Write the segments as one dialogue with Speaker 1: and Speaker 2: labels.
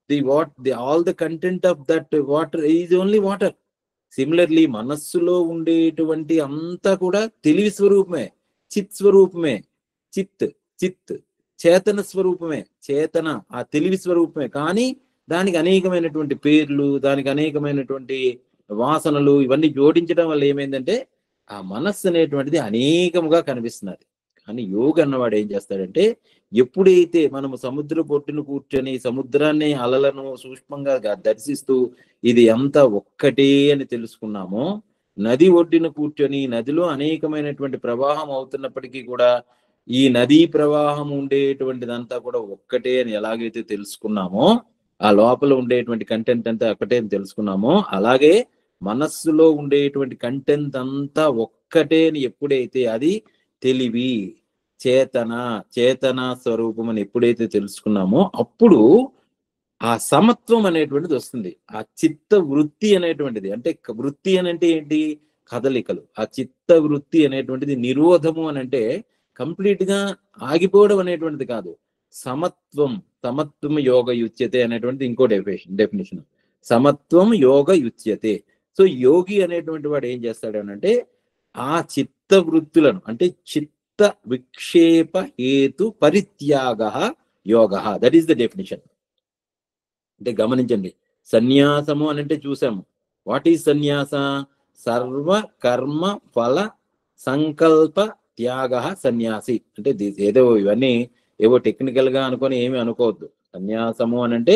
Speaker 1: all the content of that water is only water. Similarly మనస్సులో ఉండేటువంటి అంతా కూడా తెలివి స్వరూపమే, చిత్ స్వరూపమే. చిత్ చిత్ చేతన స్వరూపమే, చేతన ఆ తెలివి స్వరూపమే. కానీ దానికి అనేకమైనటువంటి పేర్లు, దానికి అనేకమైనటువంటి వాసనలు, ఇవన్నీ జోడించడం వల్ల ఏమైందంటే ఆ మనస్సు అనేటువంటిది అనేకముగా కనిపిస్తున్నది. కానీ యోగి అన్నవాడు ఏం చేస్తాడంటే, ఎప్పుడైతే మనము సముద్ర పొట్టును కూర్చొని సముద్రాన్ని అలలను సూక్ష్మంగా దర్శిస్తూ ఇది అంతా ఒక్కటే అని తెలుసుకున్నామో, నది ఒడ్డున కూర్చొని నదిలో అనేకమైనటువంటి ప్రవాహం అవుతున్నప్పటికీ కూడా ఈ నదీ ప్రవాహం ఉండేటువంటిదంతా కూడా ఒక్కటే అని ఎలాగైతే తెలుసుకున్నామో, ఆ లోపల ఉండేటువంటి కంటెంట్ అంతా ఒక్కటే అని తెలుసుకున్నామో, అలాగే మనస్సులో ఉండేటువంటి కంటెంట్ అంతా ఒక్కటే అని ఎప్పుడైతే అది తెలివి, చేతన స్వరూపం అని ఎప్పుడైతే తెలుసుకున్నామో అప్పుడు ఆ సమత్వం అనేటువంటిది వస్తుంది. ఆ చిత్త వృత్తి అనేటువంటిది, అంటే వృత్తి అని అంటే ఏంటి? కదలికలు. ఆ చిత్త వృత్తి అనేటువంటిది నిరోధము అని అంటే కంప్లీట్ గా ఆగిపోవడం అనేటువంటిది కాదు. సమత్వం యోగ యుచ్యతే అనేటువంటిది ఇంకో డెఫినేషన్. సమత్వం యోగ యుచ్యతే. సో యోగి అనేటువంటి వాడు ఏం చేస్తాడు అంటే ఆ చిత్త వృత్తులను, అంటే చిత్త విక్షేప హేతు పరిత్యాగ యోగ, దట్ ఈస్ ద డెఫినేషన్. అంటే గమనించండి, సన్యాసము అని అంటే చూసాము. వాట్ ఈజ్ సన్యాస? సర్వ కర్మ ఫల సంకల్ప త్యాగ సన్యాసి. అంటే ఏదో ఇవన్నీ ఏవో టెక్నికల్ గా అనుకొని ఏమి అనుకోవద్దు. సన్యాసము అని అంటే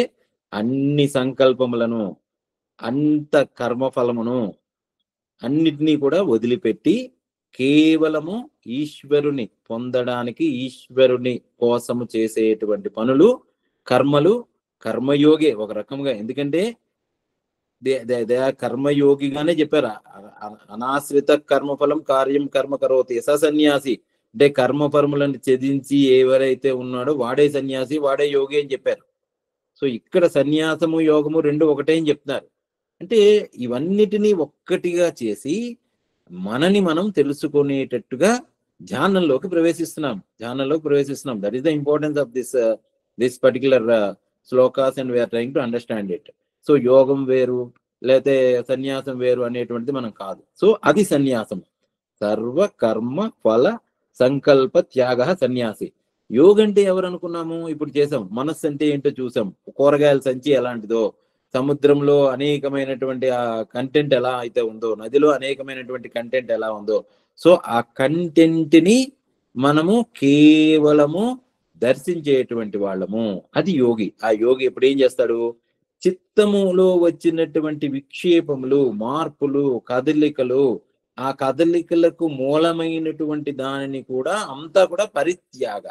Speaker 1: అన్ని సంకల్పములను, అంత కర్మఫలమును అన్నిటినీ కూడా వదిలిపెట్టి కేవలము ఈశ్వరుని పొందడానికి, ఈశ్వరుని కోసము చేసేటువంటి పనులు, కర్మలు. కర్మయోగే ఒక రకంగా, ఎందుకంటే దే కర్మయోగిగానే చెప్పారు. అనాశ్రిత కర్మఫలం కార్యం కర్మ కరోతి యస సన్యాసి. అంటే కర్మఫలములను త్యజించి ఎవరైతే ఉన్నాడో వాడే సన్యాసి, వాడే యోగి అని చెప్పారు. సో ఇక్కడ సన్యాసము యోగము రెండు ఒకటే అని చెప్తున్నారు. అంటే ఇవన్నిటినీ ఒక్కటిగా చేసి మనని మనం తెలుసుకునేటట్టుగా ధ్యానంలోకి ప్రవేశిస్తున్నాం. That is the importance of this particular shlokas and we're trying to understand it. So యోగం వేరు లేకపోతే సన్యాసం వేరు అనేటువంటిది మనం కాదు. సో అది సన్యాసం. సర్వ కర్మ ఫల సంకల్ప త్యాగ సన్యాసి. యోగ అంటే ఎవరు అనుకున్నాము? ఇప్పుడు చేసాం. మనస్సు అంటే ఏంటో చూసాం. కూరగాయల సంచి ఎలాంటిదో, సముద్రంలో అనేకమైనటువంటి ఆ కంటెంట్ ఎలా అయితే ఉందో, నదిలో అనేకమైనటువంటి కంటెంట్ ఎలా ఉందో, సో ఆ కంటెంట్ ని మనము కేవలము దర్శించేటువంటి వాళ్ళము. అది యోగి. ఆ యోగి ఎప్పుడు ఏం చేస్తాడు? చిత్తములో వచ్చినటువంటి విక్షేపములు, మార్పులు, కదలికలు, ఆ కదలికలకు మూలమైనటువంటి దానిని కూడా అంతా కూడా పరిత్యాగ,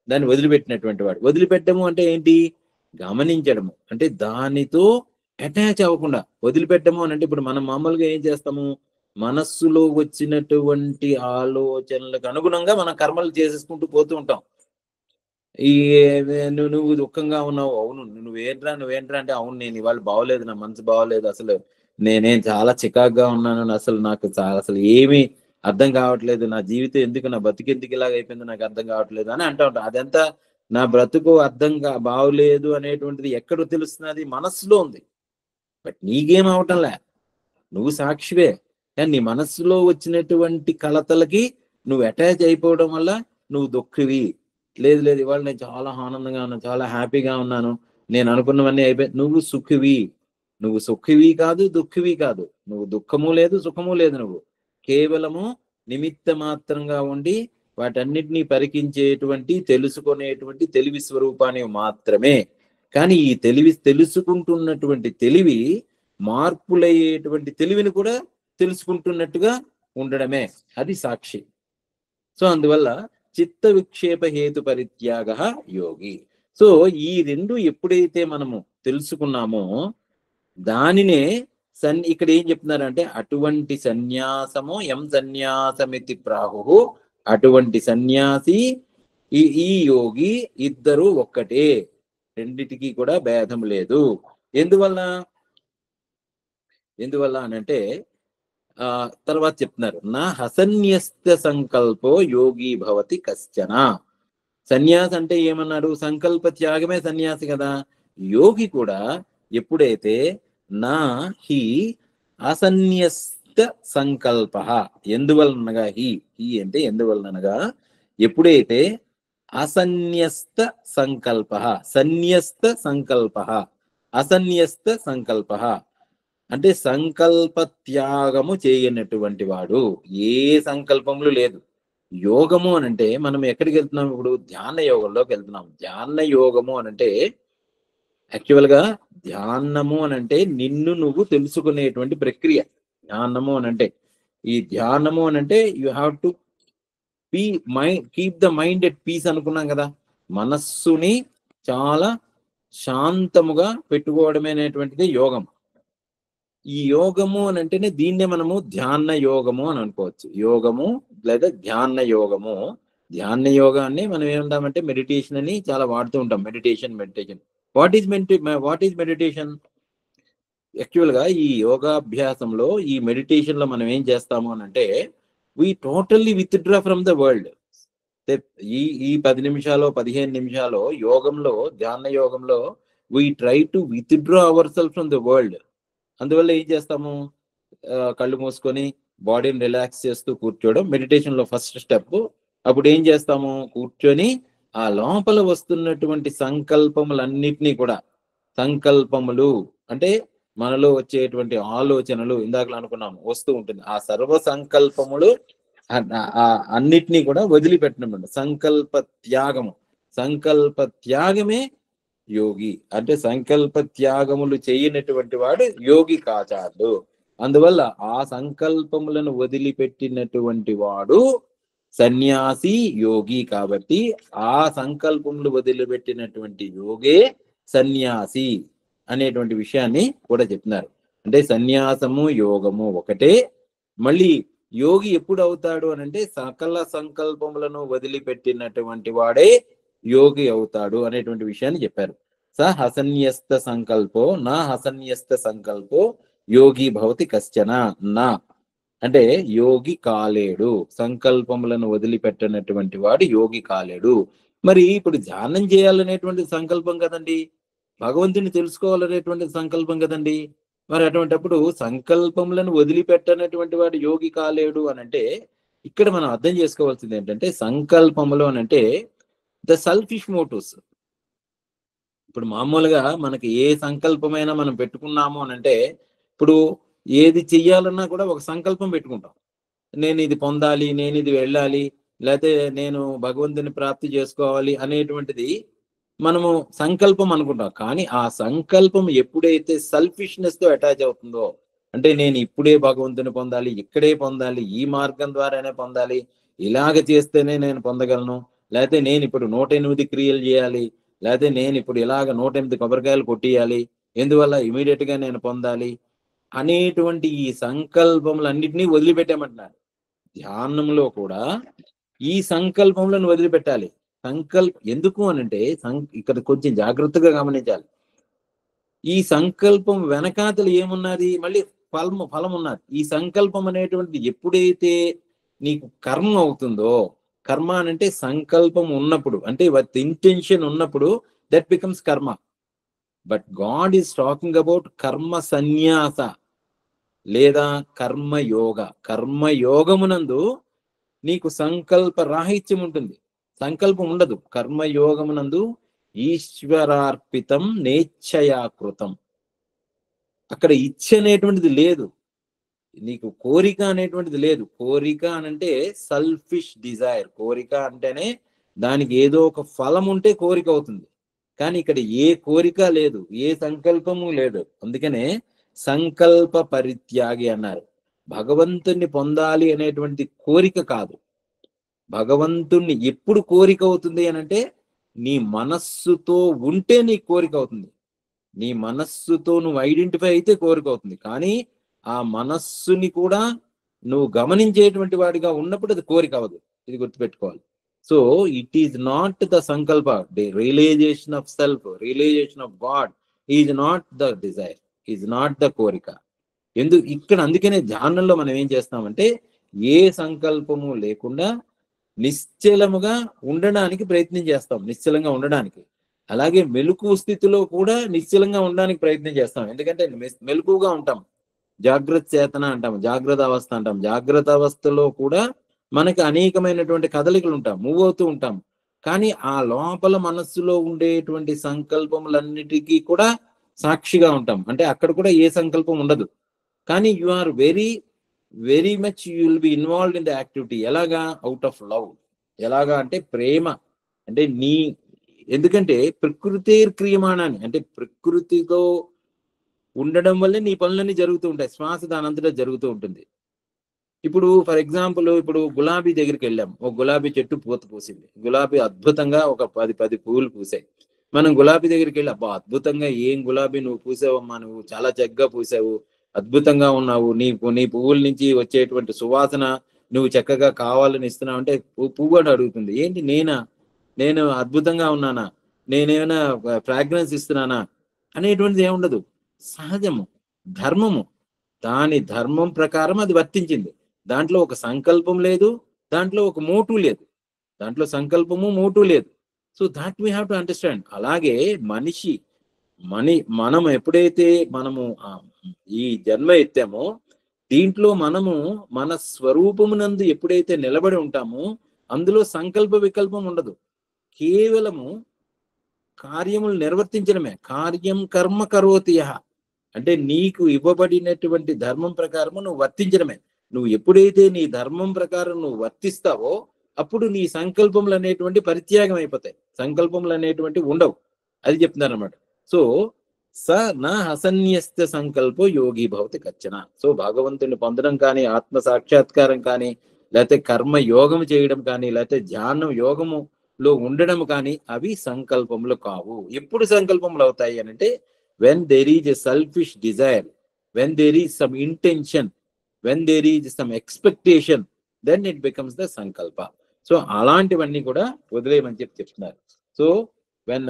Speaker 1: దాన్ని వదిలిపెట్టినటువంటి వాడు. వదిలిపెట్టము అంటే ఏంటి? గమనించడము. అంటే దానితో అటాచ్ అవ్వకుండా వదిలిపెట్టము అని అంటే, ఇప్పుడు మనం మామూలుగా ఏం చేస్తాము? మనస్సులో వచ్చినటువంటి ఆలోచనలకు అనుగుణంగా మనం కర్మలు చేసేసుకుంటూ పోతూ ఉంటాం. ఈ నువ్వు దుఃఖంగా ఉన్నావు, అవును. నువ్వేంట్రా అంటే, అవును నేను ఇవాళ బాగోలేదు, నా మనసు బాగోలేదు, అసలు నేనేం చాలా చికాగ్గా ఉన్నాను, అసలు నాకు అసలు ఏమీ అర్థం కావట్లేదు, నా జీవితం ఎందుకు, నా బతుకు ఎందుకు ఇలాగ అయిపోయింది నాకు అర్థం కావట్లేదు అని అంటూ ఉంటాం. అదంతా నా బ్రతుకు బాగోలేదు అనేటువంటిది ఎక్కడ తెలుస్తున్నది? మనస్సులో ఉంది. బట్ నీకేం అవటంలే, నువ్వు సాక్షివే. కానీ నీ మనస్సులో వచ్చినటువంటి కలతలకి నువ్వు అటాచ్ అయిపోవడం వల్ల నువ్వు దుఃఖివి. లేదు ఇవాళ నేను చాలా ఆనందంగా ఉన్నాను, చాలా హ్యాపీగా ఉన్నాను, నేను అనుకున్నవన్నీ అయిపోయి. నువ్వు సుఖివి. నువ్వు సుఖివి కాదు, దుఃఖివి కాదు. నువ్వు దుఃఖము లేదు, సుఖము లేదు. నువ్వు కేవలము నిమిత్త మాత్రంగా ఉండి వాటన్నిటినీ పరికించేటువంటి, తెలుసుకునేటువంటి తెలివి స్వరూపాన్ని మాత్రమే. కానీ ఈ తెలుసుకుంటున్నటువంటి తెలివి మార్పులయ్యేటువంటి తెలివిని కూడా తెలుసుకుంటున్నట్టుగా ఉండడమే, అది సాక్షి. సో అందువల్ల చిత్త విక్షేప హేతు పరిత్యాగ యోగి. సో ఈ రెండు ఎప్పుడైతే మనము తెలుసుకున్నామో దానినే ఇక్కడ ఏం చెప్తున్నారంటే, అటువంటి సన్యాసము సన్యాసమితి ప్రాహు. అటువంటి సన్యాసి ఈ యోగి ఇద్దరు ఒక్కటే, రెండిటికి కూడా భేదం లేదు. ఎందువల్ల అనంటే తర్వాత చెప్తున్నారు, నా హసన్యస్త సంకల్పో యోగి భవతి కశ్చన. సన్యాసి అంటే ఏమన్నారు? సంకల్ప త్యాగమే సన్యాసి కదా. యోగి కూడా ఎప్పుడైతే నా హి అసన్యస్త సంకల్ప, ఎందువలనగా హి అంటే ఎందువలనగా ఎప్పుడైతే అసన్యస్త సంకల్ప, సన్యస్త సంకల్ప, అసన్యస్త సంకల్ప అంటే సంకల్ప త్యాగము చేయనటువంటి వాడు, ఏ సంకల్పములు లేదు. యోగము అని అంటే మనం ఎక్కడికి వెళ్తున్నాం, ఇప్పుడు ధ్యాన యోగంలోకి వెళ్తున్నాం. ధ్యాన యోగము అని అంటే యాక్చువల్ గా ధ్యానము అని అంటే నిన్ను నువ్వు తెలుసుకునేటువంటి ప్రక్రియ. ధ్యానము అని అంటే, ఈ ధ్యానము అని అంటే you have to keep the mind at peace అనుకున్నాం కదా. మనస్సుని చాలా శాంతముగా పెట్టుకోవడమే అనేటువంటిది యోగం. ఈ యోగము అని అంటేనే దీన్నే మనము ధ్యాన యోగము అని అనుకోవచ్చు. యోగము లేదా ధ్యాన యోగము. ధ్యాన యోగాన్ని మనం ఏమంటామంటే మెడిటేషన్ అని చాలా వాడుతూ ఉంటాం. Meditation. What is meditation? Actual గా ఈ యోగాభ్యాసంలో, ఈ మెడిటేషన్ లో మనం ఏం చేస్తాము అని అంటే we totally withdraw from the world. ఈ 10 నిమిషాలు 15 నిమిషాలు యోగంలో, ధ్యాన యోగంలో we try to withdraw our self from the world. అందువల్ల ఏం చేస్తాము, కళ్ళు మూసుకొని బాడీని రిలాక్స్ చేస్తూ కూర్చోవడం మెడిటేషన్ లో ఫస్ట్ స్టెప్. అప్పుడు ఏం చేస్తాము, కూర్చొని ఆ లోపల వస్తున్నటువంటి సంకల్పములన్నిటినీ కూడా, సంకల్పములు అంటే మనలో వచ్చేటువంటి ఆలోచనలు, ఇందాకలు అనుకున్నాము వస్తూ ఉంటుంది, ఆ సర్వ సంకల్పములు అన్నిటినీ కూడా వదిలిపెట్టడం. సంకల్ప త్యాగము. సంకల్ప త్యాగమే యోగి. అంటే సంకల్ప త్యాగములు చేయనటువంటి వాడు యోగి కాచాడు. అందువల్ల ఆ సంకల్పములను వదిలిపెట్టినటువంటి వాడు సన్యాసి, యోగి. కాబట్టి ఆ సంకల్పములు వదిలిపెట్టినటువంటి యోగే సన్యాసి అనేటువంటి విషయాన్ని కూడా చెప్తున్నారు. అంటే సన్యాసము యోగము ఒకటే. మళ్ళీ యోగి ఎప్పుడు అవుతాడు అని అంటే సకల సంకల్పములను వదిలిపెట్టినటువంటి వాడే యోగి అవుతాడు అనేటువంటి విషయాన్ని చెప్పారు. స హసన్యస్త సంకల్పో నా హసన్యస్త సంకల్పో యోగి భవతి కశ్చన. నా అంటే యోగి కాలేడు, సంకల్పములను వదిలిపెట్టినటువంటి వాడు యోగి కాలేడు. మరి ఇప్పుడు ధ్యానం చేయాలనేటువంటి సంకల్పం కదండి, భగవంతుని తెలుసుకోవాలనేటువంటి సంకల్పం కదండి. మరి అటువంటిప్పుడు సంకల్పములను వదిలిపెట్టనటువంటి వాడు యోగి కాలేడు అని అంటే ఇక్కడ మనం అర్థం చేసుకోవాల్సింది ఏంటంటే సంకల్పములు అని అంటే ద సెల్ఫిష్ మోటివ్స్. ఇప్పుడు మామూలుగా మనకి ఏ సంకల్పమైనా మనం పెట్టుకున్నాము అని అంటే, ఇప్పుడు ఏది చెయ్యాలన్నా కూడా ఒక సంకల్పం పెట్టుకుంటాం. నేను ఇది పొందాలి, నేను ఇది వెళ్ళాలి, లేకపోతే నేను భగవంతుని ప్రాప్తి చేసుకోవాలి అనేటువంటిది మనము సంకల్పం అనుకుంటాం. కానీ ఆ సంకల్పం ఎప్పుడైతే సెల్ఫిష్నెస్ తో అటాచ్ అవుతుందో, అంటే నేను ఇప్పుడే భగవంతుని పొందాలి, ఇక్కడే పొందాలి, ఈ మార్గం ద్వారానే పొందాలి, ఇలాగ చేస్తేనే నేను పొందగలను, లేకపోతే నేను ఇప్పుడు 108 క్రియలు చేయాలి, లేకపోతే నేను ఇప్పుడు ఇలాగ 108 కొబ్బరికాయలు కొట్టియాలి, ఎందువల్ల ఇమీడియట్ గా నేను పొందాలి అనేటువంటి ఈ సంకల్పములన్నిటినీ వదిలిపెట్టామంటున్నారు. ధ్యానంలో కూడా ఈ సంకల్పములను వదిలిపెట్టాలి. ఎందుకు అనంటే ఇక్కడ కొంచెం జాగ్రత్తగా గమనించాలి. ఈ సంకల్పం వెనకాతలు ఏమున్నది, మళ్ళీ ఫలం ఉన్నది. ఈ సంకల్పం అనేటువంటిది ఎప్పుడైతే నీకు కర్మ అవుతుందో, కర్మ అంటే సంకల్పం ఉన్నప్పుడు, అంటే విత్ ఇంటెన్షన్ ఉన్నప్పుడు దట్ బికమ్స్ కర్మ. But God is talking about కర్మ సన్యాస లేదా కర్మయోగ. కర్మయోగమునందు నీకు సంకల్ప రాహిత్యం ఉంటుంది, సంకల్పం ఉండదు. కర్మయోగమునందు ఈశ్వరార్పితం నేచ్ఛయాకృతం. అక్కడ ఇచ్చ అనేటువంటిది లేదు, నీకు కోరిక అనేటువంటిది లేదు. కోరిక అనంటే సెల్ఫిష్ డిజైర్. కోరిక అంటేనే దానికి ఏదో ఒక ఫలం ఉంటే కోరిక అవుతుంది. కానీ ఇక్కడ ఏ కోరిక లేదు, ఏ సంకల్పము లేదు. అందుకనే సంకల్ప పరిత్యాగి అన్నారు. భగవంతుణ్ణి పొందాలి అనేటువంటి కోరిక కాదు. భగవంతుణ్ణి ఎప్పుడు కోరిక అవుతుంది అనంటే నీ మనస్సుతో ఉంటే నీ కోరిక అవుతుంది. నీ మనస్సుతో నువ్వు ఐడెంటిఫై అయితే కోరిక అవుతుంది. కానీ ఆ మనస్సుని కూడా నువ్వు గమనించేటువంటి వాడిగా ఉన్నప్పుడు అది కోరిక అవ్వదు. ఇది గుర్తుపెట్టుకోవాలి. So it is not the sankalpa. The realization of self, realization of God is not the desire, is not the korika. ఇక్కడ అందుకనే ధ్యానంలో మనం ఏం చేస్తామంటే ఏ సంకల్పము లేకుండా నిశ్చలముగా ఉండడానికి ప్రయత్నం చేస్తాం. నిశ్చలంగా ఉండడానికి అలాగే మెలకువ స్థితిలో కూడా నిశ్చలంగా ఉండడానికి ప్రయత్నం చేస్తాం. ఎందుకంటే మెలకువగా ఉంటాం. జాగ్రత్త చేతన అంటాం, జాగ్రత్త అవస్థ అంటాం. జాగ్రత్త అవస్థలో కూడా మనకి అనేకమైనటువంటి కదలికలు ఉంటాం, మూవ్ అవుతూ ఉంటాం. కానీ ఆ లోపల మనస్సులో ఉండేటువంటి సంకల్పములన్నిటికీ కూడా సాక్షిగా ఉంటాం. అంటే అక్కడ కూడా ఏ సంకల్పం ఉండదు. కానీ you are very much you will be involved in the activity. ఎలాగా? Out of love. ఎలాగా అంటే ప్రేమ. అంటే ఎందుకంటే ప్రకృతి క్రియమాణాన్ని, అంటే ప్రకృతితో ఉండడం వల్లే నీ పనులన్నీ జరుగుతూ ఉంటాయి. శ్వాస దానంతటా జరుగుతూ ఉంటుంది. ఇప్పుడు ఫర్ ఎగ్జాంపుల్, ఇప్పుడు గులాబీ దగ్గరికి వెళ్ళాం. ఒక గులాబీ చెట్టు పూత పూసింది. గులాబీ అద్భుతంగా ఒక 10 పువ్వులు పూసాయి. మనం గులాబీ దగ్గరికి వెళ్ళి, అబ్బా అద్భుతంగా, ఏం గులాబీ నువ్వు పూసావమ్మా, నువ్వు చాలా చక్కగా పూసావు, అద్భుతంగా ఉన్నావు, నీ పువ్వుల నుంచి వచ్చేటువంటి సువాసన నువ్వు చక్కగా కావాలని ఇస్తున్నావు అంటే పువ్వు అని అడుగుతుంది. ఏంటి నేను అద్భుతంగా ఉన్నానా, నేనేమైనా ఫ్రాగ్రెన్స్ ఇస్తున్నానా అనేటువంటిది ఏముండదు. సహజము, ధర్మము. దాని ధర్మం ప్రకారం అది వర్తించింది. దాంట్లో ఒక సంకల్పం లేదు, దాంట్లో ఒక మోటు లేదు, దాంట్లో సంకల్పము మోటు లేదు. So that we have to understand. అలాగే మనం ఎప్పుడైతే ఈ జన్మ ఎత్తామో, దీంట్లో మనము మన స్వరూపమునందు ఎప్పుడైతే నిలబడి ఉంటామో, అందులో సంకల్ప వికల్పం ఉండదు. కేవలము కార్యములు నిర్వర్తించడమే. కార్యం కర్మ కరోతి యః. అంటే నీకు ఇవ్వబడినటువంటి ధర్మం ప్రకారము నువ్వు వర్తించడమే. నువ్వు ఎప్పుడైతే నీ ధర్మం ప్రకారం నువ్వు వర్తిస్తావో, అప్పుడు నీ సంకల్పములు అనేటువంటి పరిత్యాగం అయిపోతాయి. సంకల్పములు అనేటువంటి ఉండవు. అది చెప్తున్నారు అనమాట. సో నా హసన్యస్త సంకల్పో యోగి భవతి కచ్చన. సో భగవంతుని పొందడం కానీ, ఆత్మ సాక్షాత్కారం కానీ, లేకపోతే కర్మ యోగం చేయడం కానీ, లేకపోతే ధ్యానం యోగములో ఉండడం కానీ, అవి సంకల్పములు కావు. ఎప్పుడు సంకల్పములు అవుతాయి అని అంటే, when there is a selfish desire, when there is some intention, when there is some expectation, then it becomes the sankalpa. So అలాంటివన్నీ కూడా వదిలేయమని చెప్తున్నారు. So when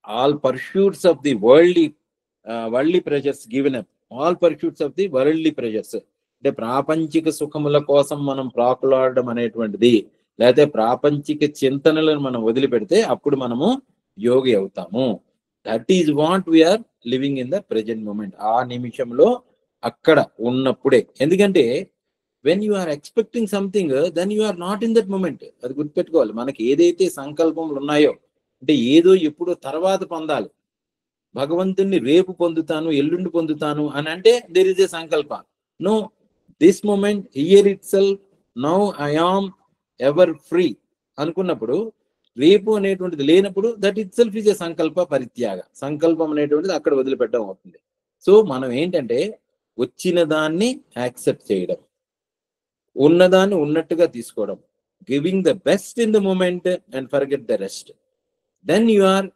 Speaker 1: all pursuits of the worldly pleasures given up, all pursuits of the worldly pleasures, అంటే ప్రాపంచిక సుఖముల కోసం మనం ప్రాకులాడడం అనేటువంటిది, లేకపోతే ప్రాపంచిక చింతనలను మనం వదిలిపెడితే అప్పుడు మనము యోగి అవుతాము. That is what we're living in the present moment. ఆ నిమిషంలో అక్కడ ఉన్నప్పుడే. ఎందుకంటే when you are expecting something, then you are not in that moment. అది గుర్తుపెట్టుకోవాలి. మనకి ఏదైతే సంకల్పములు ఉన్నాయో, అంటే ఏదో ఎప్పుడో తర్వాత పొందాలి, భగవంతుణ్ణి రేపు పొందుతాను, ఎల్లుండి పొందుతాను అని అంటే దేర్ ఇస్ ఏ సంకల్ప. No, this moment, here itself, now I am ever free అనుకున్నప్పుడు, రేపు అనేటువంటిది లేనప్పుడు, that itself is a సంకల్ప పరిత్యాగ. సంకల్పం అనేటువంటిది అక్కడ వదిలిపెట్టడం అవుతుంది. సో మనం ఏంటంటే వచ్చిన దాన్ని యాక్సెప్ట్ చేయడం, ఉన్నదాన్ని ఉన్నట్టుగా తీసుకోవడం, giving the best in the moment and forget the rest. Then you are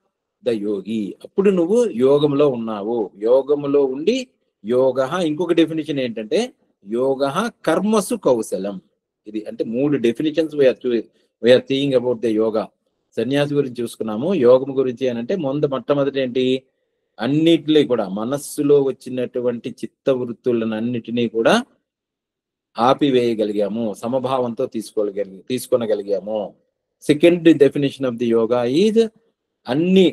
Speaker 1: the yogi. అప్పుడు నువ్వు యోగంలో ఉన్నావు. యోగంలో ఉండి యోగ, ఇంకొక డెఫినేషన్ ఏంటంటే యోగ కర్మసు కౌశలం. ఇది అంటే 3 definitions we're seeing about the yoga. సన్యాసి గురించి చూసుకున్నాము. యోగం గురించి అని అంటే మొట్టమొదటి ఏంటి, అన్నిటినీ కూడా మనస్సులో వచ్చినటువంటి చిత్త వృత్తులను అన్నిటినీ కూడా ఆపివేయగలిగాము, సమభావంతో తీసుకొనగలిగాము. Second definition of the yoga is అన్ని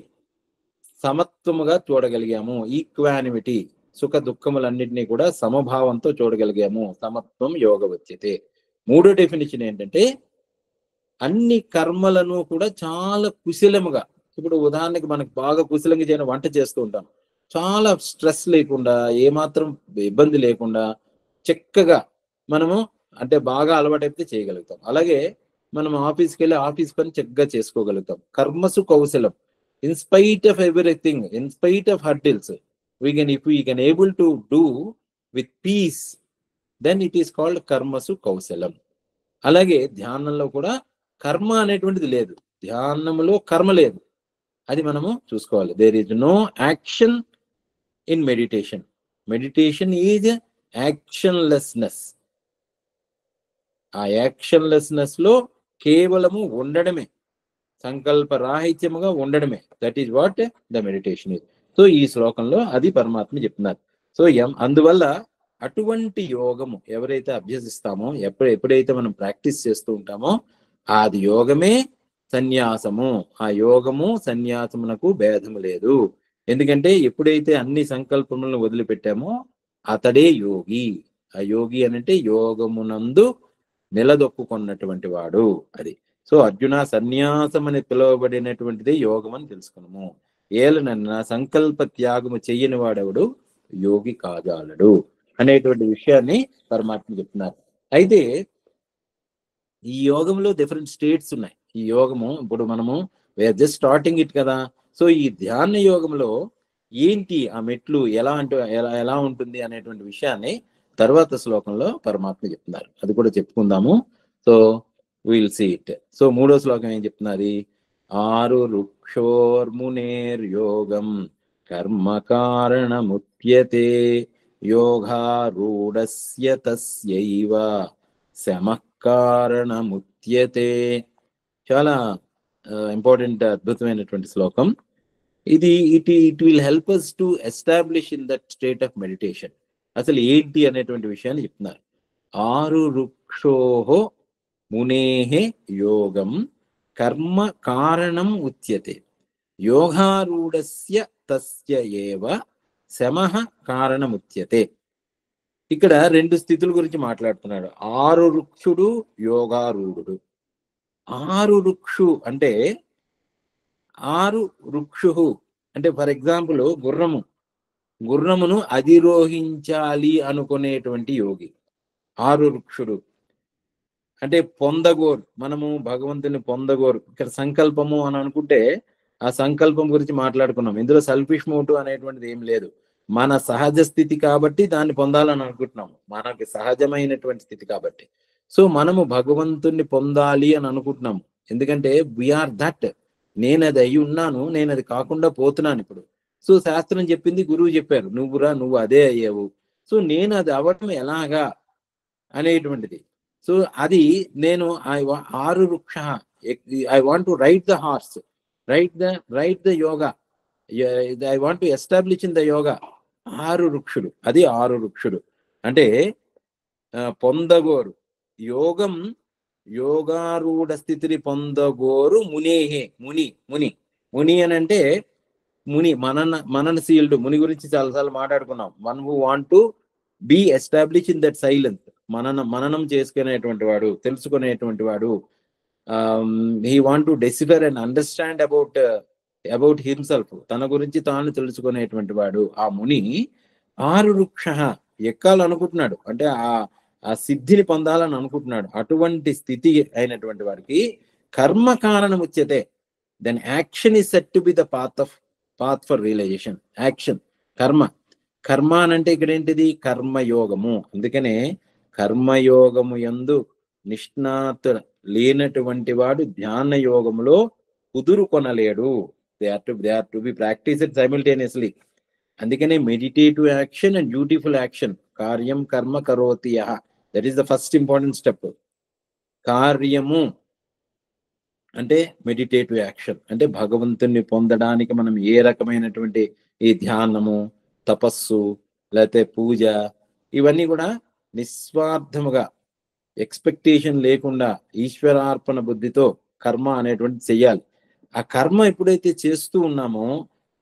Speaker 1: సమత్వముగా చూడగలిగాము, ఈక్వానిమిటీ. సుఖ దుఃఖములన్నిటినీ కూడా సమభావంతో చూడగలిగాము, సమత్వం యోగ వచ్చేతే. మూడో డెఫినేషన్ ఏంటంటే అన్ని కర్మలను కూడా చాలా కుశలముగా. ఇప్పుడు ఉదాహరణకి మనకు బాగా కుశలంగా చేయని వంట చేస్తూ ఉంటాం, చాలా స్ట్రెస్ లేకుండా, ఏమాత్రం ఇబ్బంది లేకుండా చక్కగా మనము అంటే బాగా అలవాటైతే చేయగలుగుతాం. అలాగే మనం ఆఫీస్కి వెళ్ళి ఆఫీస్ పని చక్కగా చేసుకోగలుగుతాం. కర్మసు కౌశలం. In spite of everything, in spite of hurdles, if we can able to do with peace, then it is called కర్మసు కౌశలం. అలాగే ధ్యానంలో కూడా కర్మ అనేటువంటిది లేదు, ధ్యానంలో కర్మ లేదు, అది మనము చూసుకోవాలి. There is no action in meditation. Meditation is actionlessness. ఆ యాక్షన్లెస్నెస్ లో కేవలము ఉండడమే, సంకల్ప రాహిత్యముగా ఉండడమే. That is what the meditation is. So ఈ శ్లోకంలో అది పరమాత్మ చెప్తున్నారు. సో అందువల్ల అటువంటి యోగము ఎవరైతే అభ్యసిస్తామో, ఎప్పుడైతే మనం ప్రాక్టీస్ చేస్తూ ఉంటామో, అది యోగమే సన్యాసము, ఆ యోగము సన్యాసమునకు భేదము లేదు. ఎందుకంటే ఎప్పుడైతే అన్ని సంకల్పములను వదిలిపెట్టామో అతడే యోగి. ఆ యోగి అనంటే యోగమునందు నిలదొక్కుకున్నటువంటి వాడు. అది. సో అర్జున, సన్యాసం అని పిలువబడినటువంటిది యోగం అని తెలుసుకున్నాము. ఏలనన్నా సంకల్ప త్యాగము చెయ్యని వాడెవడు యోగి కాజాలడు అనేటువంటి విషయాన్ని పరమాత్మ చెప్తున్నారు. అయితే ఈ యోగంలో డిఫరెంట్ స్టేట్స్ ఉన్నాయి. ఈ యోగము ఇప్పుడు మనము జస్ట్ స్టార్టింగ్ ఇట్ కదా. సో ఈ ధ్యాన యోగంలో ఏంటి ఆ మెట్లు, ఎలా ఎలా ఉంటుంది అనేటువంటి విషయాన్ని తర్వాత శ్లోకంలో పరమాత్మ చెప్తున్నారు. అది కూడా చెప్పుకుందాము. So will see it. So 3వ శ్లోకం ఏం చెప్తున్నది? ఆరు వృక్షోర్మునేర్ యోగం కర్మ కారణముచ్యతే యోగారూఢస్య తస్యైవ శమః కారణముచ్యతే. చాలా ఇంపార్టెంట్, అద్భుతమైనటువంటి శ్లోకం ఇది. It will help us to establish in that state of meditation. అసలు ఏంటి అనేటువంటి విషయాన్ని చెప్తున్నారు. ఆరు వృక్షోహో మునేహే యోగం కర్మ కారణం ఉచ్యతే యోగారూఢస్య తస్య ఏవ శమః కారణముచ్యతే. ఇక్కడ 2 స్థితుల గురించి మాట్లాడుతున్నాడు. ఆరు వృక్షుడు, యోగారూఢుడు. ఆరు వృక్షు అంటే ఆరు వృక్షు అంటే ఫర్ ఎగ్జాంపుల్ గుర్రమును అధిరోహించాలి అనుకునేటువంటి యోగి ఆరు వృక్షుడు. అంటే పొందగోరు, మనము భగవంతుని పొందగోరు. ఇక్కడ సంకల్పము అని అనుకుంటే ఆ సంకల్పం గురించి మాట్లాడుకున్నాం. ఇందులో సెల్ఫిష్ మోటివ్ అనేటువంటిది ఏం లేదు. మన సహజ స్థితి కాబట్టి దాన్ని పొందాలని అనుకుంటున్నాము. మనకి సహజమైనటువంటి స్థితి కాబట్టి. సో మనము భగవంతుణ్ణి పొందాలి అని అనుకుంటున్నాము. ఎందుకంటే వీఆర్ దట్. నేను అది అయి ఉన్నాను, నేను అది కాకుండా పోతున్నాను ఇప్పుడు. సో శాస్త్రం చెప్పింది, గురువు చెప్పారు, నువ్వు అదే అయ్యావు. సో నేను అది అవ్వటం ఎలాగా అనేటువంటిది. సో అది నేను ఆరు వృక్ష, I want to ride the horse, right the yoga, I want to establish in the yoga. ఆరు వృక్షుడు, అది ఆరు వృక్షుడు అంటే పొందగోరు యోగం, యోగారూఢ స్థితిని పొందగోరు మునేహే. ముని అని అంటే ముని, మననశీలుడు. ముని గురించి చాలాసార్లు మాట్లాడుకున్నాం. One who want to be establish in that silence. మననం చేసుకునేటువంటి వాడు, తెలుసుకునేటువంటి వాడు. He want to decipher and understand about himself. తన గురించి తాను తెలుసుకునేటువంటి వాడు. ఆ ముని ఆరు వృక్ష ఎక్కాలనుకుంటున్నాడు, అంటే ఆ సిద్ధిని పొందాలని అనుకుంటున్నాడు. అటువంటి స్థితి అయినటువంటి వాడికి కర్మ కారణం ఉచ్యతే. Then action is set to be the path for realization. Action, కర్మ అనంటే ఇక్కడ ఏంటిది? కర్మయోగము. అందుకనే కర్మయోగము యందు నిష్ణాత లేనటువంటి వాడు ధ్యాన యోగములో కుదురుకొనలేడు. They are to be practised simultaneously. అందుకనే meditative action and beautiful action. కార్యం కర్మ కరోతి యః, that is the first important step. కార్యము అంటే మెడిటేటివ్ యాక్షన్, అంటే భగవంతుని పొందడానికి మనం ఏ రకమైనటువంటి ఈ ధ్యానము, తపస్సు, లేకపోతే పూజ, ఇవన్నీ కూడా నిస్వార్థముగా, ఎక్స్పెక్టేషన్ లేకుండా ఈశ్వరార్పణ బుద్ధితో కర్మ అనేటువంటి చెయ్యాలి. ఆ కర్మ ఎప్పుడైతే చేస్తూ ఉన్నామో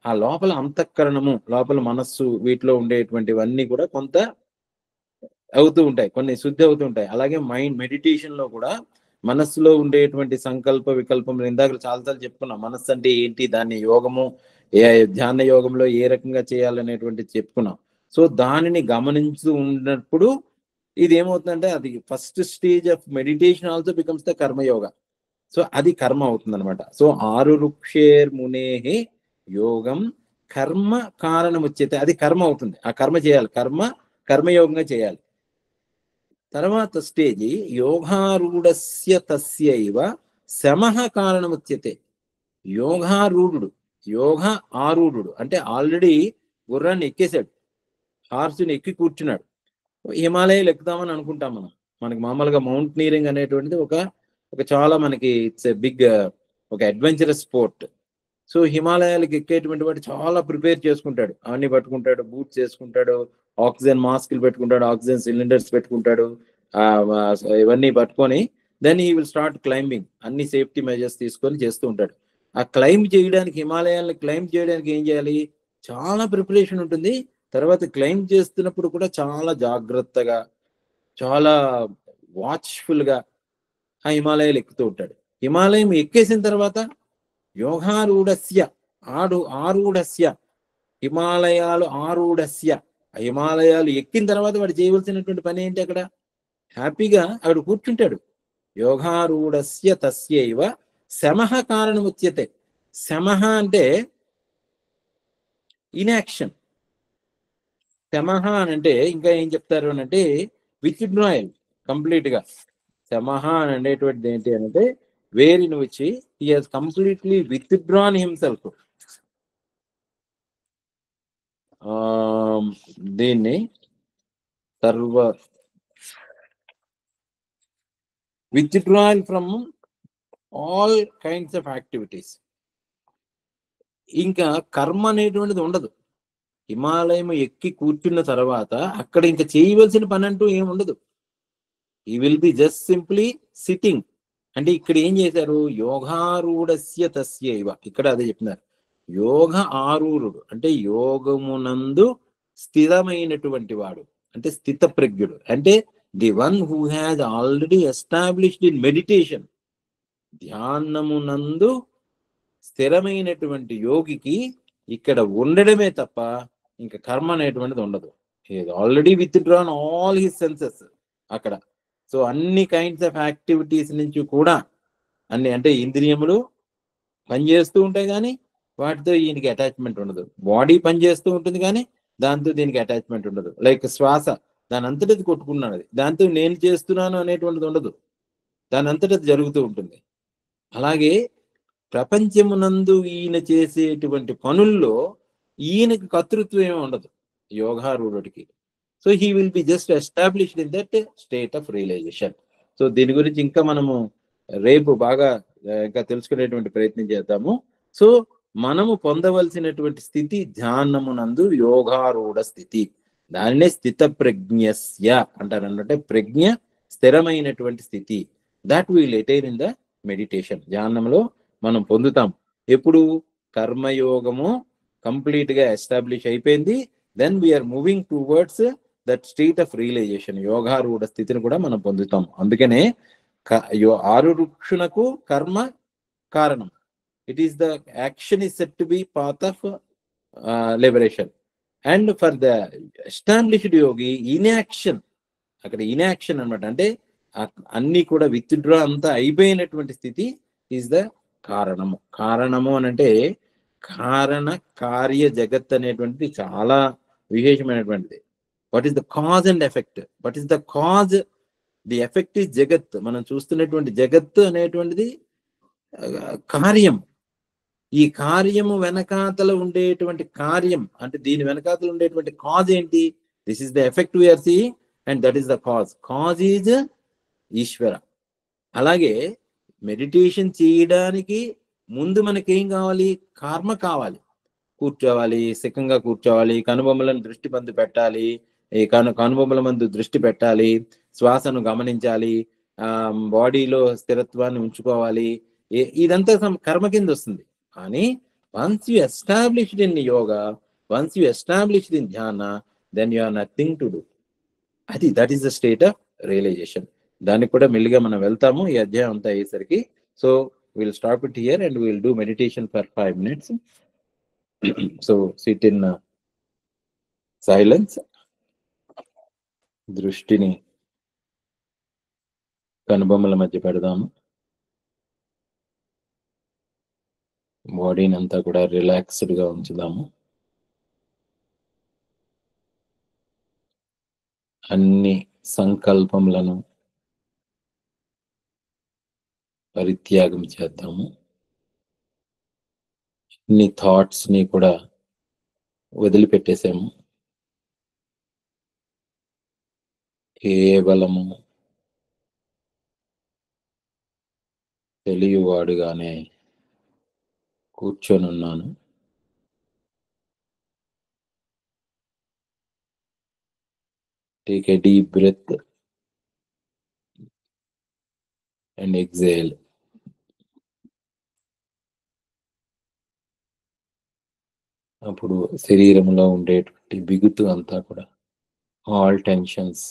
Speaker 1: ఆ లోపల అంతఃకరణము, లోపల మనస్సు, వీటిలో ఉండేటువంటివన్నీ కూడా కొంత అవుతూ ఉంటాయి, కొన్ని శుద్ధి అవుతూ ఉంటాయి. అలాగే మెడిటేషన్ లో కూడా మనస్సులో ఉండేటువంటి సంకల్ప వికల్పం, ఇందాక చాలాసార్లు చెప్పుకున్నాం. మనస్సు అంటే ఏంటి, దాన్ని యోగము, ధ్యాన యోగంలో ఏ రకంగా చేయాలనేటువంటి చెప్పుకున్నాం. సో దానిని గమనించు ఉన్నప్పుడు ఇది ఏమవుతుందంటే అది first stage of meditation also becomes the karma yoga. So అది కర్మ అవుతుంది అనమాట. సో ఆరు వృక్షేర్ మునేహే యోగం కర్మ కారణం వచ్చేది, అది కర్మ అవుతుంది. ఆ కర్మ చేయాలి, కర్మయోగంగా చేయాలి. తర్వాత స్టేజ్ యోగారూఢస్య తస్యైవ శమః కారణముచ్యతే. యోగ ఆరూఢుడు అంటే ఆల్రెడీ గుర్రాన్ని ఎక్కేశాడు, హార్స్ని ఎక్కి కూర్చున్నాడు. హిమాలయాలు ఎక్కుదామని అనుకుంటాం మనం. మనకి మామూలుగా మౌంటనీరింగ్ అనేటువంటిది ఒక చాలా మనకి ఇట్స్ ఎ బిగ్, ఒక అడ్వెంచరస్ స్పోర్ట్. సో హిమాలయాలకు ఎక్కేటువంటి వాడు చాలా ప్రిపేర్ చేసుకుంటాడు, అవన్నీ పట్టుకుంటాడు, బూట్స్ వేసుకుంటాడు, ఆక్సిజన్ మాస్కులు పెట్టుకుంటాడు, ఆక్సిజన్ సిలిండర్స్ పెట్టుకుంటాడు, ఇవన్నీ పట్టుకొని then he will start climbing. అన్ని సేఫ్టీ మెజర్స్ తీసుకొని చేస్తూ ఉంటాడు. ఆ క్లైంబ్ చేయడానికి, హిమాలయాలను క్లైంబ్ చేయడానికి ఏం చేయాలి? చాలా ప్రిపరేషన్ ఉంటుంది. తర్వాత క్లైంబ్ చేస్తున్నప్పుడు కూడా చాలా జాగ్రత్తగా, చాలా వాచ్ఫుల్గా ఆ హిమాలయాలు ఎక్కుతూ ఉంటాడు. హిమాలయం ఎక్కేసిన తర్వాత యోగారూఢస్య ఆరూఢస్య హిమాలయాలు ఆరూఢస్య, హిమాలయాలు ఎక్కిన తర్వాత వాడు చేయవలసినటువంటి పని ఏంటి? అక్కడ హ్యాపీగా అక్కడ కూర్చుంటాడు. యోగారూఢస్య తస్యైవ శమః కారణముచ్యతే. శమః అంటే ఇన్యాక్షన్. శమః అని అంటే ఇంకా ఏం చెప్తారు అని అంటే విత్డ్రాయల్ కంప్లీట్ గా. శమః అని అనేటువంటిది ఏంటి అంటే where in which he has completely withdrawn himself. దీన్ని సర్వ withdrawal from all kinds of activities. ఇంకా కర్మ అనేటువంటిది ఉండదు. హిమాలయం ఎక్కి కూర్చున్న తర్వాత అక్కడ ఇంకా చేయవలసిన పని అంటూ ఏమి ఉండదు. ఈ will be just simply sitting. అంటే ఇక్కడ ఏం చేశారు? యోగారూఢస్య తస్యైవ, ఇక్కడ అదే చెప్తున్నారు. యోగ ఆరూఢుడు అంటే యోగమునందు స్థిరమైనటువంటి వాడు, అంటే స్థిత ప్రజ్ఞుడు, అంటే the one who has already established in meditation. ధ్యానమునందు స్థిరమైనటువంటి యోగికి ఇక్కడ ఉండడమే తప్ప ఇంకా కర్మ అనేటువంటిది ఉండదు. Already withdrawn all his senses అక్కడ. సో అన్ని కైండ్స్ ఆఫ్ యాక్టివిటీస్ నుంచి కూడా అన్ని, అంటే ఇంద్రియములు పనిచేస్తూ ఉంటాయి కానీ వాటితో ఈయనకి అటాచ్మెంట్ ఉండదు. బాడీ పనిచేస్తూ ఉంటుంది కానీ దాంతో దీనికి అటాచ్మెంట్ ఉండదు. లైక్ శ్వాస దాని అంతటది కొట్టుకున్నది, దాంతో నేను చేస్తున్నాను అనేటువంటిది ఉండదు, దాని అంతటది జరుగుతూ ఉంటుంది. అలాగే ప్రపంచమునందు ఈయన చేసేటువంటి పనుల్లో ఈయనకి కర్తృత్వం ఏమి ఉండదు యోగారూఢుడికి. So he will be just established in that state of realization. So దీని గురించి ఇంకా మనము రేపు బాగా ఇంకా తెలుసుకునేటువంటి ప్రయత్నం చేద్దాము. సో మనము పొందవలసినటువంటి స్థితి ధ్యానమునందు యోగారూఢ స్థితి. దానినే స్థిత ప్రజ్ఞస్య అంటారు. అంటే ప్రజ్ఞ స్థిరమైనటువంటి స్థితి. That will attain in the meditation. ధ్యానంలో మనం పొందుతాం. ఎప్పుడు? కర్మయోగము కంప్లీట్ గా ఎస్టాబ్లిష్ అయిపోయింది. Then we're moving towards that state of realization. యోగారూఢ స్థితిని కూడా మనం పొందుతాం. అందుకనే ఆరురుక్షునకు కర్మ కారణం. It is the action is set to be path of liberation. And for the established yogi inaction, అక్కడ ఇన్యాక్షన్ అనమాట. అంటే అన్ని కూడా విత్డ్రా అంతా అయిపోయినటువంటి స్థితి ఈజ్ ద కారణము. కారణము అని అంటే కారణ కార్య జగత్ అనేటువంటిది చాలా విశేషమైనటువంటిది. What is the cause and effect? What is the cause? The effect is jagat. మనం చూస్తున్నటువంటి జగత్తు అనేటువంటిది కార్యం. ఈ కార్యము వెనకాతల ఉండేటువంటి కార్యం, అంటే దీని వెనకాతల ఉండేటువంటి కాజ్ ఏంటి? This is the effect we're seeing and that is the cause. Cause is Ishvara. అలాగే మెడిటేషన్ చేయడానికి ముందు మనకేం కావాలి? కర్మ కావాలి. కూర్చోవాలి, సిద్ధంగా కూర్చోవాలి, కనుబొమ్మలను దృష్టి మందు పెట్టాలి, ఈ కనుబొమ్మల మందు దృష్టి పెట్టాలి, శ్వాసను గమనించాలి, బాడీలో స్థిరత్వాన్ని ఉంచుకోవాలి. ఇదంతా కర్మ కింద వస్తుంది. కానీ once you established in yoga, once you established in dhyana, then you are nothing to do. That is the state of realization. దానికి కూడా మెల్లిగా మనం వెళ్తాము ఈ అధ్యాయం అంతా అయ్యేసరికి. So will stop it here and will do meditation for 5 minutes. So sit in silence. దృష్టిని కనుబొమ్మల మధ్య పెడదాము. బాడీని అంతా కూడా రిలాక్స్డ్ గా ఉంచుదాము. అన్ని సంకల్పములను పరిత్యాగం చేద్దాము. అన్ని థాట్స్ ని కూడా వదిలిపెట్టేసాము. కేవలము తెలియవాడుగానే కూర్చొని ఉన్నాను. Take a deep breath and exhale. అప్పుడు శరీరంలో ఉండేటువంటి బిగుతు అంతా కూడా, ఆల్ టెన్షన్స్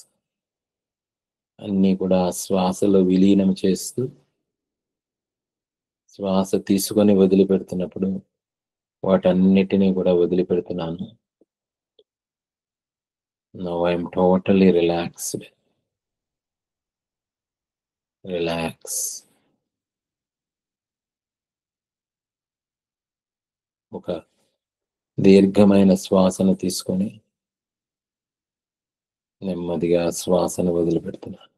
Speaker 1: అన్నీ కూడా శ్వాసలో విలీనం చేస్తూ, శ్వాస తీసుకొని వదిలిపెడుతున్నప్పుడు వాటన్నిటినీ కూడా వదిలిపెడుతున్నాను. Now I'm totally relaxed. Relax. ఒక దీర్ఘమైన శ్వాసను తీసుకొని నెమ్మదిగా శ్వాసను వదిలిపెడుతున్నాను.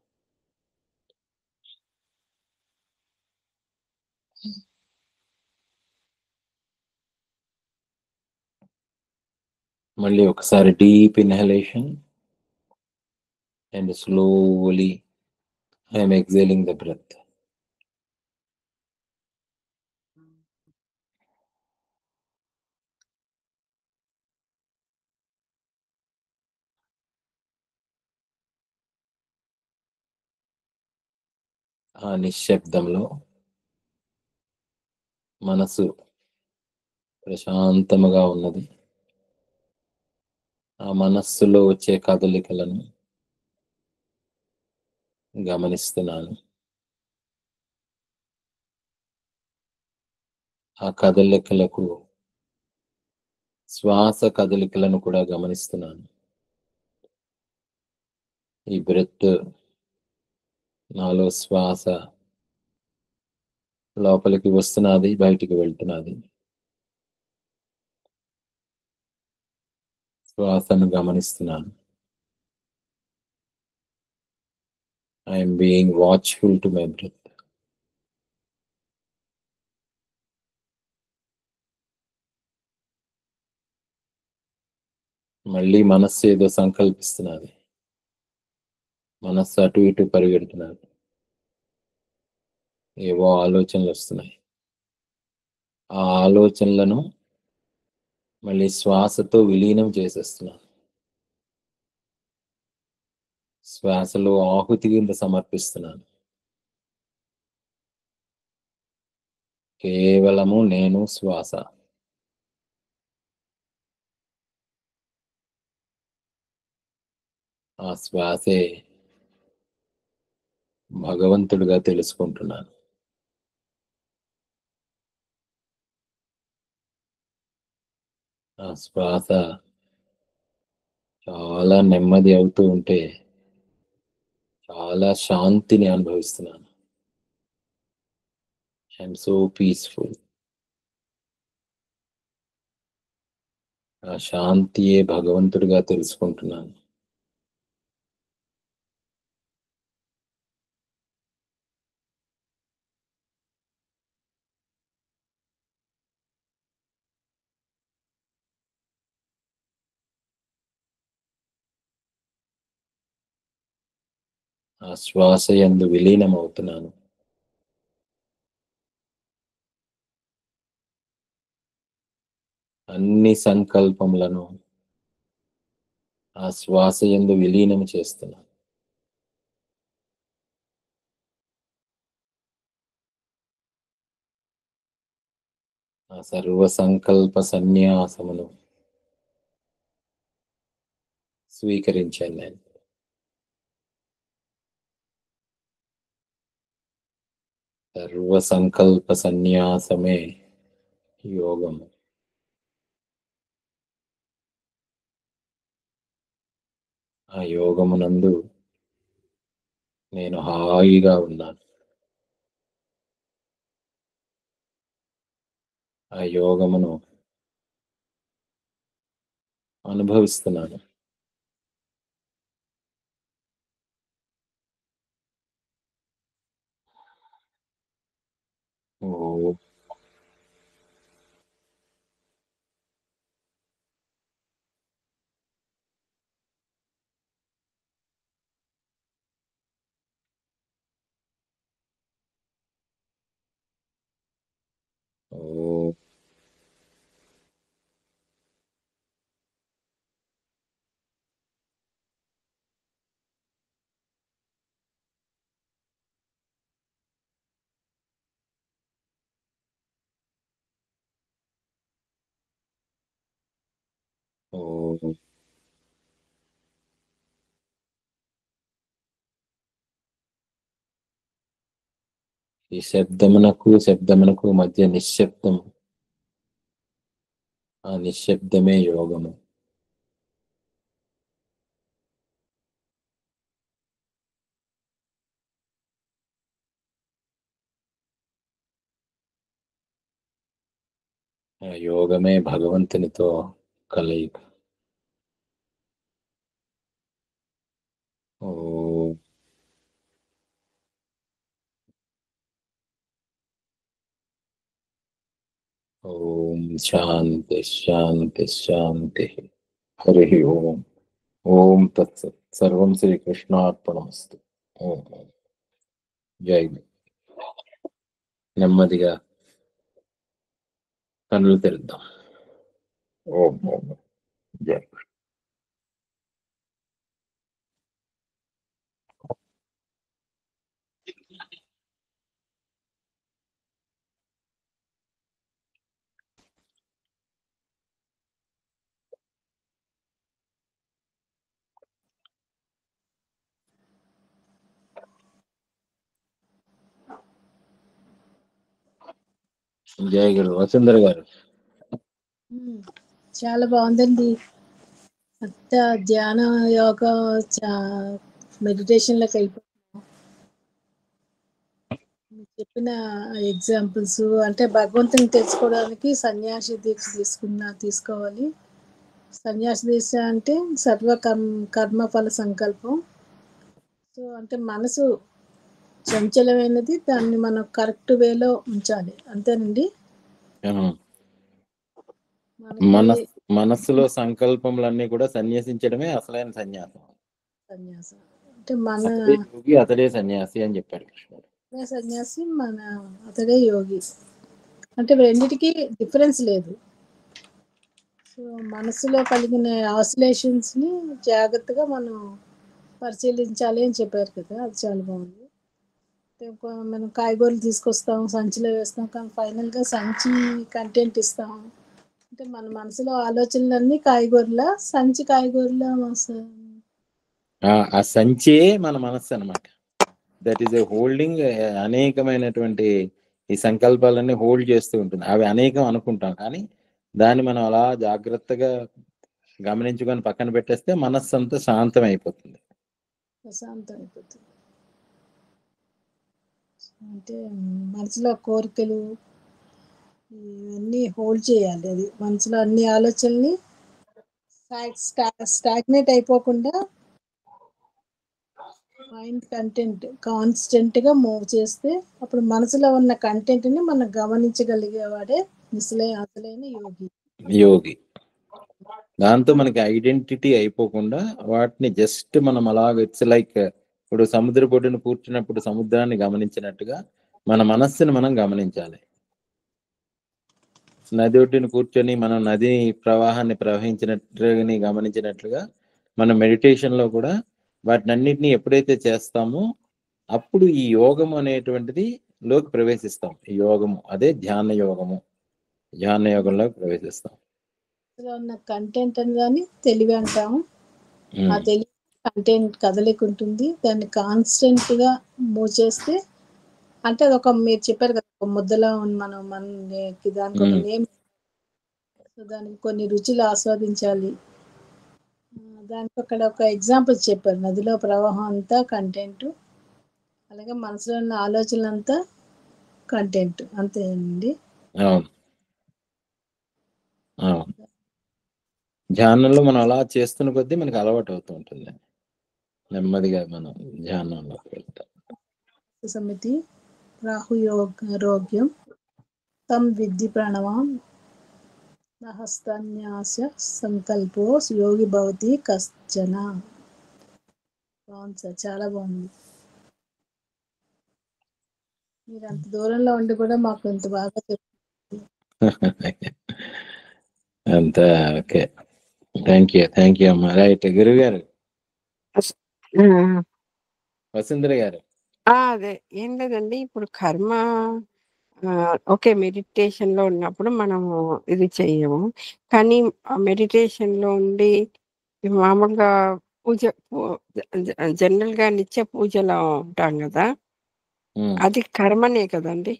Speaker 1: మళ్ళీ ఒకసారి deep inhalation and slowly I'm exhaling the breath. ఆ నిశ్శబ్దంలో మనసు ప్రశాంతముగా ఉన్నది. ఆ మనస్సులో వచ్చే కదలికలను గమనిస్తున్నాను. ఆ కదలికలకు, శ్వాస కదలికలను కూడా గమనిస్తున్నాను. ఈ బ్రెత్, నాలో శ్వాస లోపలికి వస్తున్నది, బయటికి వెళ్తున్నది. శ్వాసను గమనిస్తున్నాను. I'm being watchful to my breath. మళ్ళీ మనస్సు ఏదో సంకల్పిస్తున్నది. మనస్సు అటు ఇటు పరిగెడుతున్నది. ఏవో ఆలోచనలు వస్తున్నాయి. ఆ ఆలోచనలను మళ్ళీ శ్వాసతో విలీనం చేసేస్తున్నాను. శ్వాసలో ఆహుతి కింద సమర్పిస్తున్నాను. కేవలము నేను శ్వాస. ఆ శ్వాసే భగవంతుడిగా తెలుసుకుంటున్నాను. ఆ శ్వాస చాలా నెమ్మది అవుతూ ఉంటే చాలా శాంతిని అనుభవిస్తున్నాను. I'm so peaceful. ఆ శాంతియే భగవంతుడిగా తెలుసుకుంటున్నాను. ఆ శ్వాస యందు విలీనం అవుతున్నాను. అన్ని సంకల్పములను ఆ శ్వాస యందు విలీనం చేస్తున్నాను. ఆ సర్వ సంకల్ప సన్యాసమును స్వీకరించాను నేను. సర్వ సంకల్ప సన్యాసమే యోగము. ఆ యోగమునందు నేను హాయిగా ఉన్నాను. ఆ యోగమును అనుభవిస్తున్నాను. ఓ ఓ ఓం ఈ శబ్దమునకు మధ్య నిశ్శబ్దం, ఆ నిశ్శబ్దమే యోగము. ఆ యోగమే భగవంతునితో కలయిక. ఓం ఓం శాంతి శాంతి శాంతి. హరి ఓం. ఓం తత్సత్. సర్వం శ్రీకృష్ణార్పణమస్తు. ఓం. జై. నెమ్మదిగా కన్నులు తెరుద్దాం. ఓం ఓం. జై. జై గురు. వసుంధర గారు.
Speaker 2: చాలా బాగుందండి. అంత ధ్యాన యోగ మెడిటేషన్ లోకి వెళ్ళిపోతున్నాం. చెప్పిన ఎగ్జాంపుల్స్ అంటే భగవంతుని తెలుసుకోవడానికి సన్యాసి దీక్ష తీసుకోవాలి. సన్యాసి దీక్ష అంటే సర్వ కర్మఫల సంకల్పం. సో అంటే మనసు చంచలమైనది, దాన్ని మనం కరెక్ట్ వేలో ఉంచాలి, అంతేనండి.
Speaker 1: మనస్సులో సంకల్పములన్నీ కూడా సన్యాసించడమే అసలైన సన్యాసం.
Speaker 2: సన్యాసం అంటే మన
Speaker 1: యోగి అతడే సన్యాసి అని చెప్పాడు కృష్ణుడు.
Speaker 2: సన్యాసి అతడే యోగి అంటే రెండిటికి డిఫరెన్స్ లేదు. సో మనసులో కలిగిన ఆసిలేషన్స్ ని జాగ్రత్తగా మనం పరిశీలించాలి అని చెప్పారు కదా, అది చాలా బాగుంది. మనం కాయగూరలు తీసుకొస్తాం, సంచిలో వేస్తాం, కానీ ఫైనల్గా సంచి కంటెంట్ ఇస్తాం. అంటే మన మనసులో ఆలోచనలన్నీ కాయగూరల, సంచి కాయగూరల.
Speaker 1: ఆ సంచే మన మనస్సు అనమాట. దట్ ఈస్ ఏ హోల్డింగ్ అనేకమైనటువంటి ఈ సంకల్పాలన్నీ హోల్డ్ చేస్తూ ఉంటుంది. అవి అనేకం అనుకుంటాం, కానీ దాన్ని మనం అలా జాగ్రత్తగా గమనించుకొని పక్కన పెట్టేస్తే మనస్సు అంతా శాంతం అయిపోతుంది.
Speaker 2: అంటే మనసులో కోరికలు ఇవన్నీ హోల్డ్ చేయాలి. అది మనసులో అన్ని ఆలోచనల్ని స్టాగ్నేట్ అయిపోకుండా మైండ్ కంటెంట్ కాన్స్టెంట్ గా మూవ్ చేస్తే అప్పుడు మనసులో ఉన్న కంటెంట్ ని మనం గమనించగలిగేవాడే అసలైన
Speaker 1: యోగి. దాంతో మనకి ఐడెంటిటీ అయిపోకుండా వాటిని జస్ట్ మనం అలాగ ఇట్స్ లైక్ ఇప్పుడు సముద్ర బొడ్డును కూర్చున్నప్పుడు సముద్రాన్ని గమనించినట్టుగా మన మనస్సుని మనం గమనించాలి. నది ఒడ్డును కూర్చొని మనం నది ప్రవాహాన్ని ప్రవహించినట్టుగా గమనించినట్లుగా మన మెడిటేషన్ లో కూడా వాటినన్నిటినీ ఎప్పుడైతే చేస్తామో అప్పుడు ఈ యోగం అనేటువంటిది లోకి ప్రవేశిస్తాం. ఈ యోగము అదే ధ్యాన యోగము. ధ్యాన యోగంలోకి ప్రవేశిస్తాం.
Speaker 2: ఉన్న కంటెంట్ అని కానీ తెలివి అంటాము. ఆ తెలివి కంటెంట్ కదలికుంటుంది, దాన్ని కాన్స్టెంట్ గా మూవ్ చేస్తే అంటే అది ఒక మీరు చెప్పారు కదా, ఒక ముద్దలా మనం మనకి దానికి ఒక నేమ్, దానికి కొన్ని రుచులు ఆస్వాదించాలి. దానికి అక్కడ ఒక ఎగ్జాంపుల్ చెప్పారు, నదిలో ప్రవాహం అంతా కంటెంట్, అలాగే మనసులో ఉన్న ఆలోచనలంతా కంటెంట్, అంతేనండి.
Speaker 1: ధ్యానంలో మనం అలా చేస్తున్న కొద్దీ మనకి అలవాటు అవుతూ ఉంటుంది. నెమ్మదిగా మనం ధ్యానంలోకి వెళ్తాం.
Speaker 2: సమితి రాహుయోగ్యం తం విద్ధి ప్రణవం హస్తన్యాస సంకల్పో యోగి భవతి కశ్చన. బాగుంది సార్, చాలా బాగుంది. మీరు అంత దూరంలో ఉండి కూడా మాకు ఇంత బాగా చెప్తారు.
Speaker 1: అంతా ఓకే. థ్యాంక్ యూ అమ్మా. రైట్ గురువు గారు. వసుంధర గారు.
Speaker 3: అదే ఏం లేదండి, ఇప్పుడు కర్మ ఓకే. మెడిటేషన్‌లో ఉన్నప్పుడు మనము ఇది చెయ్యము. కానీ ఆ మెడిటేషన్‌లో ఉండి మామూలుగా పూజ పూ జనరల్‌గా నిత్య పూజలో ఉంటాం గదా! అది కర్మనే కదండీ!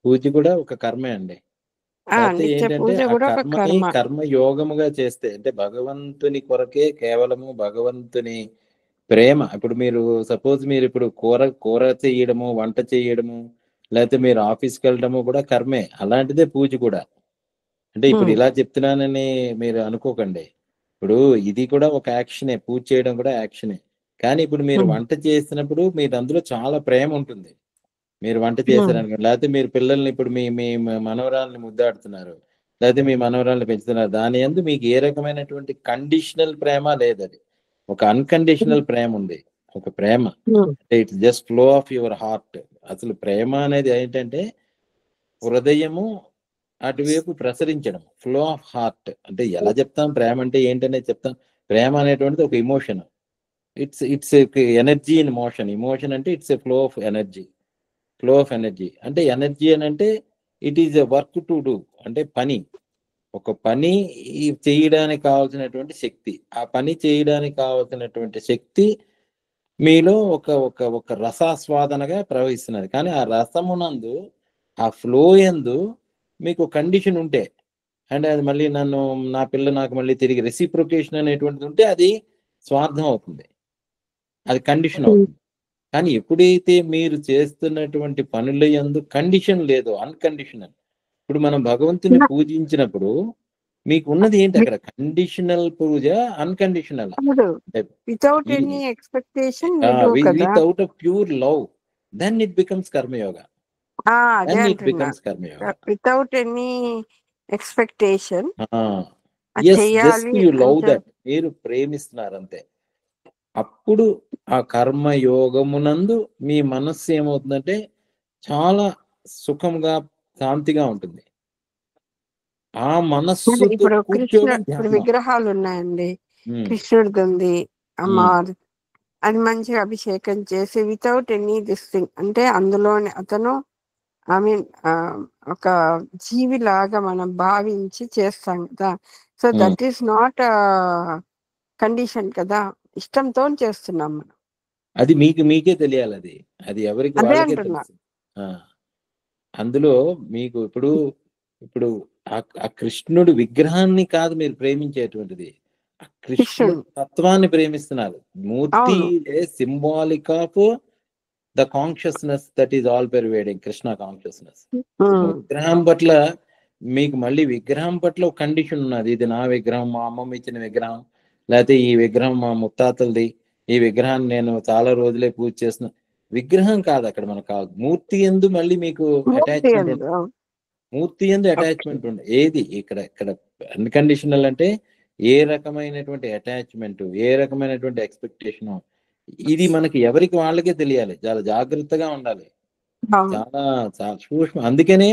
Speaker 1: పూజ కూడా ఒక కర్మే అండి. కాకపోతే
Speaker 3: నిత్య
Speaker 1: ఏంటంటే
Speaker 3: పూజ
Speaker 1: ఆ
Speaker 3: గూడా ఒక
Speaker 1: కర్మని
Speaker 3: కర్మ.
Speaker 1: కర్మ యోగముగా చేస్తే అంటే భగవంతుని కొరకే కేవలము భగవంతుని ప్రేమ. ఇప్పుడు మీరు సపోజ్ మీరు ఇప్పుడు కూర చేయడము, వంట చేయడము, లేకపోతే మీరు ఆఫీస్‌కి వెళ్ళడము కూడా కర్మే. అలాంటిదే పూజ కూడా. అంటే ఇప్పుడు
Speaker 3: హ్మ్.
Speaker 1: ఇలా చెప్తున్నానని మీరు అనుకోకండి. ఇప్పుడు ఇది కూడా ఒక యాక్షనే. పూజ చేయడం కూడా యాక్షనే. కానీ ఇప్పుడు మీరు
Speaker 3: హ్మ్.
Speaker 1: వంట చేసినప్పుడు మీరు అందులో చాలా ప్రేమ ఉంటుంది. మీరు వంట
Speaker 3: హ్మ్.
Speaker 1: చేశారనుకోండి. లేకపోతే మీరు పిల్లల్ని ఇప్పుడు మీ మీ మనవరాల్ని ముద్దాడుతున్నారు. లేకపోతే మీ మనవరాల్ని పెంచుతున్నారు. దాని యందు మీకు ఏ రకమైనటువంటి కండిషనల్ ప్రేమ లేదది. ఒక అన్‌కండిషనల్ ప్రేమ ఉంది. ఒక ప్రేమ.
Speaker 3: హ్మ్.
Speaker 1: అంటే it's just flow of your heart. అసలు ప్రేమ అనేది ఏంటంటే హృదయము అటువైపు ప్రసరించడం. Flow of heart. అంటే ఎలా చెప్తాం ప్రేమ అంటే ఏంటనేది చెప్తాం. ప్రేమ అనేటువంటిది ఒక emotion. It's energy in motion. Emotion అంటే it's a flow of energy. Flow of energy. అంటే ఎనర్జీ అనంటే it is a work to do. అంటే పని. ఒక పని చేయడానికి కావాల్సినటువంటి శక్తి. ఆ పని చేయడానికి కావాల్సినటువంటి శక్తి మీలో ఒక ఒక ఒక రసాస్వాదనగా ప్రవహిస్తున్నది. కానీ ఆ రసమునందు, ఆ ఫ్లో యందు మీకు కండిషన్ ఉంటే, అంటే అది మళ్ళీ నా పిల్ల నాకు మళ్ళీ తిరిగి రెసిప్రొకేషన్ అనేటువంటిది ఉంటే అది స్వార్థం అవుతుంది. అది కండిషన్
Speaker 3: హ్మ్.
Speaker 1: అవుతుంది. కానీ ఎప్పుడైతే మీరు చేస్తున్నటువంటి పనుల యందు కండిషన్ లేదో అన్‌కండిషనల్. ఇప్పుడు మనం భగవంతుని పూజించినప్పుడు మీకున్నది ఏంటి అక్కడ కండిషనల్ పూజ, అన్‌కండిషనలా?
Speaker 3: కాదు.
Speaker 1: అంటే
Speaker 3: వితౌట్
Speaker 1: ఈ
Speaker 3: ఎనీ ఎక్స్‌పెక్టేషన్ వి డూ కదా!
Speaker 1: Without a pure love then it becomes కర్మయోగ.
Speaker 3: అదే
Speaker 1: దెన్ ఇట్
Speaker 3: అంటున్నా.
Speaker 1: బికమ్స్ కర్మయోగ.
Speaker 3: వితౌట్ ఎనీ ఎక్స్‌పెక్టేషన్ అది
Speaker 1: యెస్. జస్ట్
Speaker 3: చెయ్యాలి
Speaker 1: యూ
Speaker 3: అని
Speaker 1: లవ్ దట్. మీరు ప్రేమిస్తున్నారంతే. అప్పుడు ఆ కర్మయోగమునందు మీ మనస్సు ఏమవుతుందంటే చాలా సుఖంగా, శాంతిగా ఉంటుంది. ఆ
Speaker 3: అదే
Speaker 1: మనస్సుతో
Speaker 3: ఇప్పుడు
Speaker 1: కూర్చోవడం
Speaker 3: ఇప్పుడు
Speaker 1: ధ్యానం.
Speaker 3: విగ్రహాలున్నాయండి.
Speaker 1: హ్మ్.
Speaker 3: కృష్ణుడిదుంది,
Speaker 1: హ్మ్.
Speaker 3: అమ్మవారి అది మంచిగా అభిషేకం చేసి వితౌట్ ఎనీ థిస్ థింగ్ అంటే అందులోనే అతను ఐ మీన్ ఒక జీవిలాగా మనం భావించి చేస్తాం కదా! సో,
Speaker 1: హ్మ్.
Speaker 3: దట్ ఈస్ నాట్ కండిషన్ కదా! ఇష్టంతోని చేస్తున్నాం మనం.
Speaker 1: అది మీకే తెలియాలది. అది ఎవరికి
Speaker 3: అదే
Speaker 1: వాళ్ళకే
Speaker 3: అంటున్నా.
Speaker 1: తెలుసు. ఆ! అందులో మీకు ఇప్పుడు ఆ కృష్ణుడి విగ్రహాన్ని కాదు మీరు ప్రేమించేటువంటిది. ఆ కృష్ణుడి
Speaker 3: కృష్ణుడు.
Speaker 1: తత్వాన్ని ప్రేమిస్తున్నారు. మూర్తి
Speaker 3: అవును.
Speaker 1: Symbolic of the consciousness that is all pervading Krishna consciousness.
Speaker 3: హ్మ్.
Speaker 1: విగ్రహం పట్ల మీకు మళ్ళీ విగ్రహం పట్ల ఒక కండిషన్ ఉన్నది. ఇది నా విగ్రహం, మా అమ్మమ్మ ఇచ్చిన విగ్రహం. లేతే ఈ విగ్రహం మా ముత్తాతలది. ఈ విగ్రహాన్ని నేను చాలా రోజులే పూజ చేస్తున్నా. విగ్రహం కాదు అక్కడ మనకు కావాలి. మూర్తి యందు మళ్ళీ మీకు
Speaker 3: మూర్తి
Speaker 1: అటాచ్‌మెంట్
Speaker 3: యందు.
Speaker 1: ఉంటుంది. మూర్తి యందు
Speaker 3: ఓకే.
Speaker 1: అటాచ్‌మెంట్ ఉండదు. ఏది ఇక్కడ అన్‌కండిషనల్ అంటే ఏ రకమైనటువంటి అటాచ్‌మెంట్, ఏ రకమైనటువంటి ఎక్స్‌పెక్టేషను ఇది మనకి ఎవరికి వాళ్ళకే తెలియాలి. చాలా జాగ్రత్తగా ఉండాలి.
Speaker 3: అవును.
Speaker 1: చాలా చాలా సూక్ష్మం. అందుకనే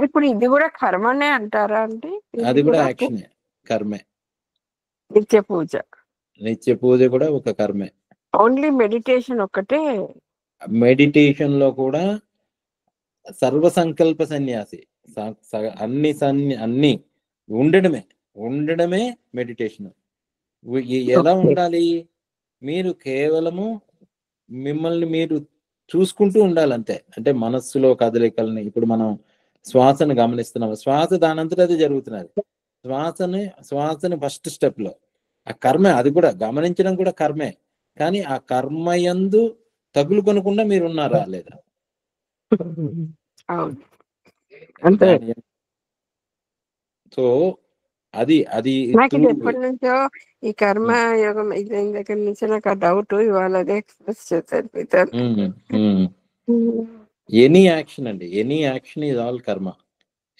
Speaker 3: ఇప్పుడు ఇది గూడా కర్మనే అంటారా అండి? ఇది
Speaker 1: అది కూడా
Speaker 3: కూడా
Speaker 1: యాక్షనే. కర్మే.
Speaker 3: నిత్య పూజ.
Speaker 1: నిత్య పూజ కూడా ఒక కర్మే.
Speaker 3: ఓన్లీ మెడిటేషన్ ఒక్కటే
Speaker 1: మెడిటేషన్‌లో కూడా సర్వ సంకల్ప సన్యాసి. స స అన్ని ఉండడమే. ఉండడమే మెడిటేషన్. ఎలా
Speaker 3: ఓకే.
Speaker 1: ఉండాలి? మీరు కేవలము మిమ్మల్ని మీరు చూసుకుంటూ ఉండాలంతే. అంటే మనస్సులో కదలికల్ని ఇప్పుడు మనం శ్వాసను గమనిస్తున్నాము. శ్వాస దానంతట అదే జరుగుతున్నది. శ్వాసని ఫస్ట్ స్టెప్‌లో. ఆ కర్మే అది కూడా గమనించడం కూడా కర్మే. కానీ ఆ కర్మయందు తగులుకొనకుండా మీరున్నారా లేదా?
Speaker 3: అవును. అంతే.
Speaker 1: దాని సో, అది త్రూ
Speaker 3: నాకిది ఎప్పటినుంచో ఈ కర్మ యోగం ఇదైన దగ్గర నుంచి నాకు ఆ డౌట్ ఇవాళ అదే ఎక్స్‌ప్రెస్ చేశారు మీతోని.
Speaker 1: హ్మ్. హ్మ్.
Speaker 3: హ్మ్.
Speaker 1: ఎనీ యాక్షన్ అండి. ఎనీ యాక్షన్ ఈజ్ ఆల్ కర్మ.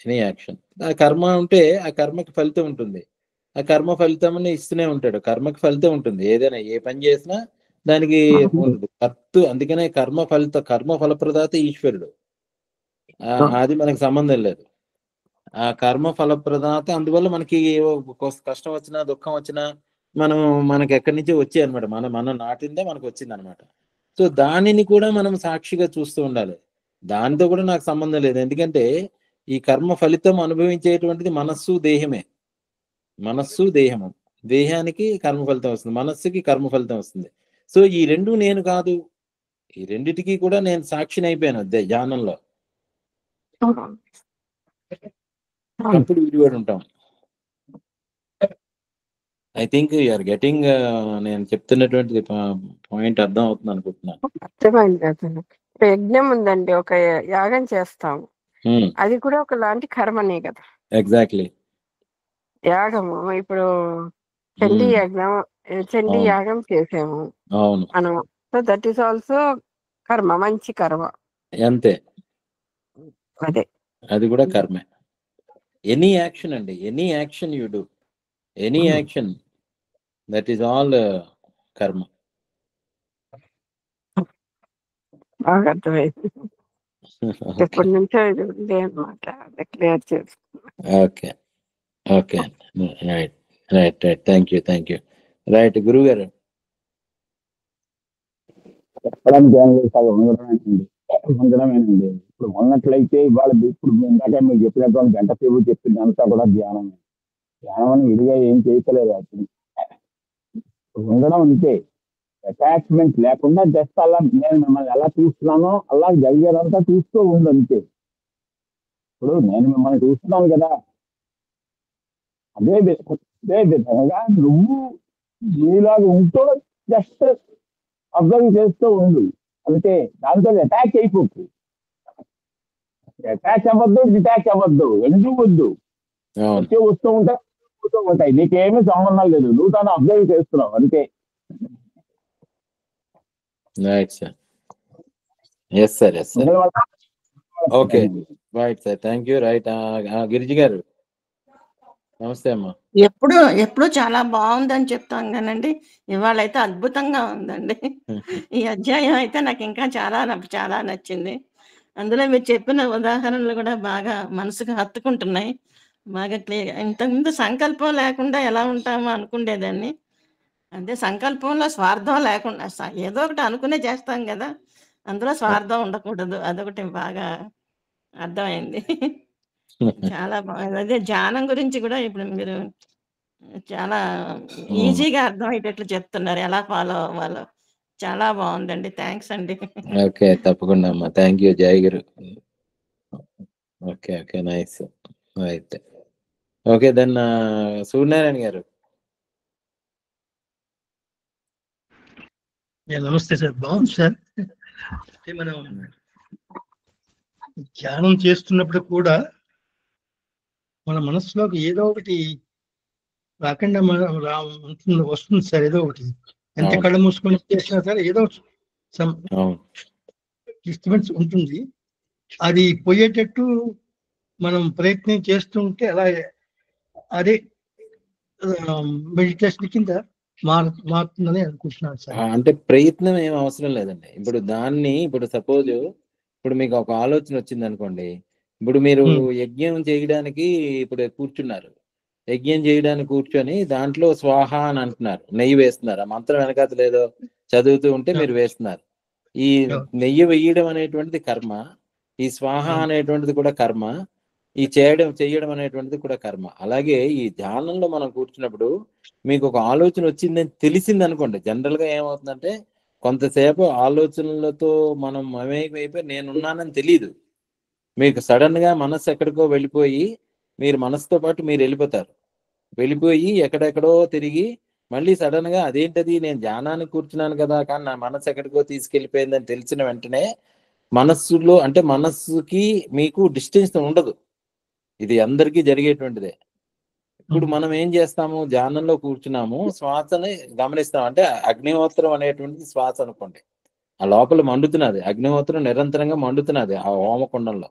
Speaker 1: Any action. ఆ కర్మ ఉంటే ఆ కర్మకి ఫలితం ఉంటుంది. ఆ కర్మ ఫలితంని ఇస్తూనే ఉంటాడు. కర్మకి ఫలితం ఉంటుంది. ఏదైనా ఏ పని చేసినా దానికి ఉండదు. అందుకనే కర్మ ఫలప్రదాత ఈశ్వరుడు. అది మనకు సంబంధం లేదు. ఆ కర్మ ఫలప్రదాత అందువల్ల మనకి కష్టం వచ్చినా, దుఃఖం వచ్చినా మనకెక్కడి నుంచో వచ్చాయన్నమాట. మనం మనం నాటిందే మనకొచ్చిందన్నమాట. సో, దానిని కూడా మనం సాక్షిగా చూస్తూ ఉండాలి. దానితో కూడా నాకు సంబంధం లేదు. ఎందుకంటే ఈ కర్మ ఫలితం అనుభవించేటువంటిది మనస్సు దేహమే. మనస్సు దేహము, దేహానికి కర్మ ఫలితం వస్తుంది, మనస్సుకి కర్మ ఫలితం వస్తుంది. సో ఈ రెండు నేను కాదు, ఈ రెండిటికి కూడా నేను సాక్షిని అయిపోయాను ధ్యానంలో. అప్పుడు విడిపడి ఉంటాం. ఐ థింక్ యూఆర్ గెటింగ్ నేను చెప్తున్నటువంటి పాయింట్ అర్థం అవుతుంది అనుకుంటున్నాను.
Speaker 3: అర్థమైంది అతను. యజ్ఞం ఉందండి, ఒక యాగం చేస్తాము, అది కూడా ఒకలాంటి కర్మనే కదా.
Speaker 1: ఎగ్జాక్ట్లీ.
Speaker 3: యాగము ఇప్పుడు చండీ యజ్ఞం, చండీ యాగం చేసాము
Speaker 1: అవును,
Speaker 3: మనం. సో దట్ ఈస్ ఆల్సో కర్మ, మంచి కర్మ.
Speaker 1: అంతే,
Speaker 3: అదే
Speaker 1: అది కూడా కర్మే. ఎనీ యాక్షన్ అండి, any action you do, any action, that is all కర్మ.
Speaker 3: బాగా అర్థమైంది. ఎప్పటి నుంచో ఇది ఉంది అనమాట, అది క్లియర్ చేస్తున్నా.
Speaker 1: Okay okay, right right right, thank you thank you. Right, గురువు గారు.
Speaker 4: ఉండడమేనండి. ఇప్పుడు ఉన్నట్లయితే ఇవాళ ఇప్పుడు ఇందాక మీరు చెప్పినట్టు గంట సేపు చెప్పిందంతా కూడా ధ్యానమే. ధ్యానం అని విడిగా ఏం చేయలేదు. అప్పుడు ఉండడం అంతే, అటాచ్మెంట్ లేకుండా జస్ట్ అలా నేను మిమ్మల్ని ఎలా చూస్తున్నానో అలా జరిగేదంతా చూస్తూ ఉంది అంతే. ఇప్పుడు నేను మిమ్మల్ని చూస్తున్నాను కదా, అదే విధంగా నువ్వు నీలాగా ఉంటూ జస్ట్ అబ్జర్వ్ చేస్తూ ఉండు అంతే. దాంతో అటాచ్ అయిపోతుంది. అటాచ్ అవ్వద్దు, డిటాచ్ అవ్వద్దు, ఎందుకు వద్దు. వచ్చి వస్తూ ఉంటాయి, నీకేమీ సంబంధం లేదు, నువ్వు తాను అబ్జర్వ్ చేస్తున్నావు అంతే.
Speaker 1: Right sir, yes sir, yes sir. Okay, right sir, thank you. Right, Giriji గారు నమస్తే అమ్మా.
Speaker 5: ఎప్పుడు చాలా బాగుందని చెప్తాం కానండి, ఇవాళ అయితే అద్భుతంగా ఉందండి. ఈ అధ్యాయం అయితే నాకు ఇంకా చాలా నచ్చింది. అందులో మీరు చెప్పిన ఉదాహరణలు కూడా బాగా మనసుకు హత్తుకుంటున్నాయి, బాగా క్లియర్. ఇంతకుముందు సంకల్పం లేకుండా ఎలా ఉంటామో అనుకునేదాన్ని. అంటే సంకల్పంలో స్వార్థం లేకుండా ఏదో ఒకటి అనుకునే చేస్తాం కదా, అందులో స్వార్థం ఉండకూడదు, అదొకటి బాగా అర్థమైంది. చాలా బాగుంది. అదే ధ్యానం గురించి కూడా ఇప్పుడు మీరు చాలా ఈజీగా అర్థమయ్యేటట్లు చెప్తున్నారు, ఎలా ఫాలో అవ్వాలో. చాలా బాగుందండి, థ్యాంక్స్ అండి.
Speaker 1: ఓకే, తప్పకుండా అమ్మా, థ్యాంక్ యూ జయ గురు. Okay okay, nice. Right, okay then Suryanarayana garu.
Speaker 6: నమస్తే సార్, బాగుంది సార్. మనం ధ్యానం చేస్తున్నప్పుడు కూడా మన మనసులోకి ఏదో ఒకటి రాకుండా వస్తుంది సార్, ఏదో ఒకటి. ఎంత కళ్ళు మూసుకొని చేసినా సరే ఏదో డిస్టర్బెన్స్ ఉంటుంది. అది పోయేటట్టు మనం ప్రయత్నం చేస్తుంటే అలా అదే మెడిటేషన్ కింద మారుతుందని అనుకుంటున్నాను సార్.
Speaker 1: అంటే ప్రయత్నం ఏం అవసరం లేదండి. ఇప్పుడు దాన్ని సపోజ్ ఇప్పుడు మీకు ఒక ఆలోచన వచ్చింది అనుకోండి, ఇప్పుడు మీరు యజ్ఞం చేయడానికి ఇప్పుడు కూర్చున్నారు, యజ్ఞం చేయడానికి కూర్చొని దాంట్లో స్వాహ అని అంటున్నారు, నెయ్యి వేస్తున్నారు. ఆ మంత్రం వెనకాల లేదో చదువుతూ ఉంటే మీరు వేస్తున్నారు. ఈ నెయ్యి వేయడం అనేటువంటిది కర్మ, ఈ స్వాహ అనేటువంటిది కూడా కర్మ, ఈ చేయడం అనేటువంటిది కూడా కర్మ. అలాగే ఈ ధ్యానంలో మనం కూర్చున్నప్పుడు మీకు ఒక ఆలోచన వచ్చిందని తెలిసింది అనుకోండి, జనరల్ గా ఏమవుతుందంటే కొంతసేపు ఆలోచనలతో మనం మమేకమైపోయి నేనున్నానని తెలియదు, మీకు సడన్ గా మనస్సు ఎక్కడికో వెళ్ళిపోయి మీరు మనసుతో పాటు మీరు వెళ్ళిపోయి ఎక్కడెక్కడో తిరిగి మళ్ళీ సడన్ గా అదేంటది నేను ధ్యానానికి కూర్చున్నాను కదా, కానీ నా మనసు ఎక్కడికో తీసుకెళ్ళిపోయిందని తెలిసిన వెంటనే మనస్సులో అంటే మనస్సుకి మీకు డిస్టెన్స్ ఉండదు. ఇది అందరికీ జరిగేటువంటిదే. ఇప్పుడు మనం ఏం చేస్తాము, ధ్యానంలో కూర్చున్నాము, శ్వాసని గమనిస్తాం. అంటే అగ్నిహోత్రం అనేటువంటిది శ్వాస అనుకోండి, ఆ లోపల మండుతున్నది, అగ్నిహోత్రం నిరంతరంగా మండుతున్నది ఆ హోమకుండంలో.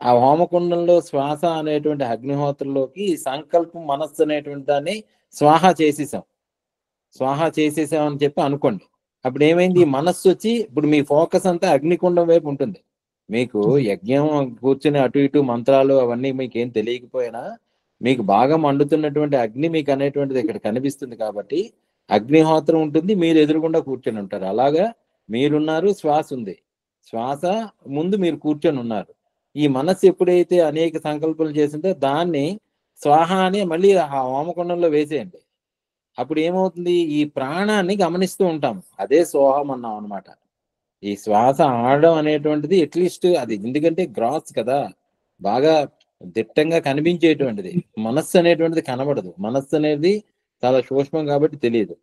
Speaker 1: ఆ హోమకుండంలో శ్వాస అనేటువంటి అగ్నిహోత్రంలోకి సంకల్పం మనస్సు అనేటువంటి దాన్ని స్వాహా చేసేసాం అని చెప్పి అనుకోండి. అప్పుడు ఏమైంది, మనస్సు వచ్చి ఇప్పుడు మీ ఫోకస్ అంతా అగ్నికుండం వైపు ఉంటుంది. మీకు యజ్ఞం కూర్చుని అటు ఇటు మంత్రాలు అవన్నీ మీకు ఏం తెలియకపోయినా మీకు బాగా మండుతున్నటువంటి అగ్ని మీకు అనేటువంటిది ఇక్కడ కనిపిస్తుంది కాబట్టి అగ్నిహోత్రం ఉంటుంది, మీరు ఎదురుగుండా కూర్చొని ఉంటారు. అలాగా మీరున్నారు, శ్వాస ఉంది. శ్వాస ముందు మీరు కూర్చొని ఉన్నారు. ఈ మనస్సు ఎప్పుడైతే అనేక సంకల్పాలు చేసిందో దాన్ని స్వాహ అని మళ్ళీ ఆ హోమకుండంలో వేసేయండి. అప్పుడు ఏమవుతుంది, ఈ ప్రాణాన్ని గమనిస్తూ ఉంటాం. అదే సోహం అన్నాం అనమాట. ఈ శ్వాస ఆడడం అనేటువంటిది అట్లీస్ట్ అది ఎందుకంటే గ్రాస్ కదా, బాగా దిట్టంగా కనిపించేటువంటిది. మనస్సు అనేటువంటిది కనబడదు. మనస్సు అనేది చాలా సూక్ష్మం కాబట్టి తెలియదు.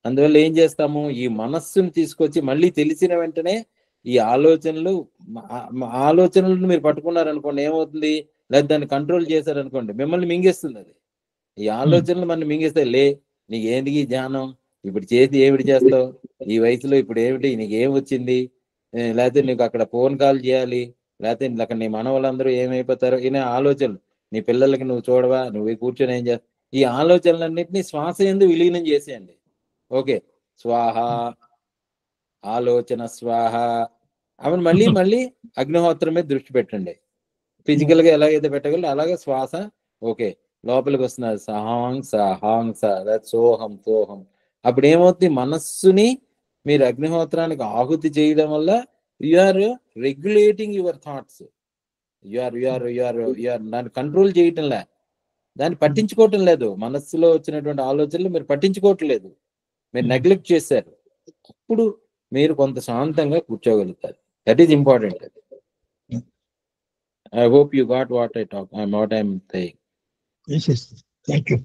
Speaker 1: అందువల్ల ఏం చేస్తాము, ఈ మనస్సును తీసుకొచ్చి మళ్ళీ తెలిసిన వెంటనే ఈ ఆలోచనలను మీరు పట్టుకున్నారనుకోండి ఏమవుతుంది, లేదా దాన్ని కంట్రోల్ చేశారనుకోండి మిమ్మల్ని మింగేస్తుంది అది. ఈ ఆలోచనలు మన మింగేస్తాయి. లే, నీకు ఏంటి ఈ ధ్యానం, ఇప్పుడు చేసి ఏమిటి చేస్తావు, ఈ వయసులో ఇప్పుడు ఏమిటి, నీకు ఏం వచ్చింది, లేకపోతే నీకు అక్కడ ఫోన్ కాల్ చేయాలి, లేకపోతే అక్కడ నీ మనవాళ్ళందరూ ఏమైపోతారు, ఇనే ఆలోచనలు. నీ పిల్లలకి నువ్వు చూడవా, నువ్వు కూర్చొని ఏం చేస్తావు, ఈ ఆలోచనలన్నింటినీ శ్వాస యందు విలీనం చేసేయండి. ఓకే, స్వాహ, ఆలోచన స్వాహ. అవన్నీ మళ్ళీ మళ్ళీ అగ్నిహోత్రం మీద దృష్టి పెట్టండి. ఫిజికల్ గా ఎలాగైతే పెట్టగలరు అలాగే శ్వాస. ఓకే, లోపలికి వస్తున్నారు సహాంగ్ సహాంగ్ సోహం సోహం. అప్పుడు ఏమవుతుంది, మనస్సుని మీరు అగ్నిహోత్రానికి ఆహుతి చేయడం వల్ల you are regulating your thoughts. దాన్ని కంట్రోల్ చేయటం లే, దాన్ని పట్టించుకోవటం లేదు. మనస్సులో వచ్చినటువంటి ఆలోచనలు మీరు పట్టించుకోవట్లేదు, మీరు నెగ్లెక్ట్ చేశారు. అప్పుడు మీరు కొంత శాంతంగా కూర్చోగలుగుతారు. That is important. I hope you got what I'm saying.
Speaker 6: Yes. Thank you.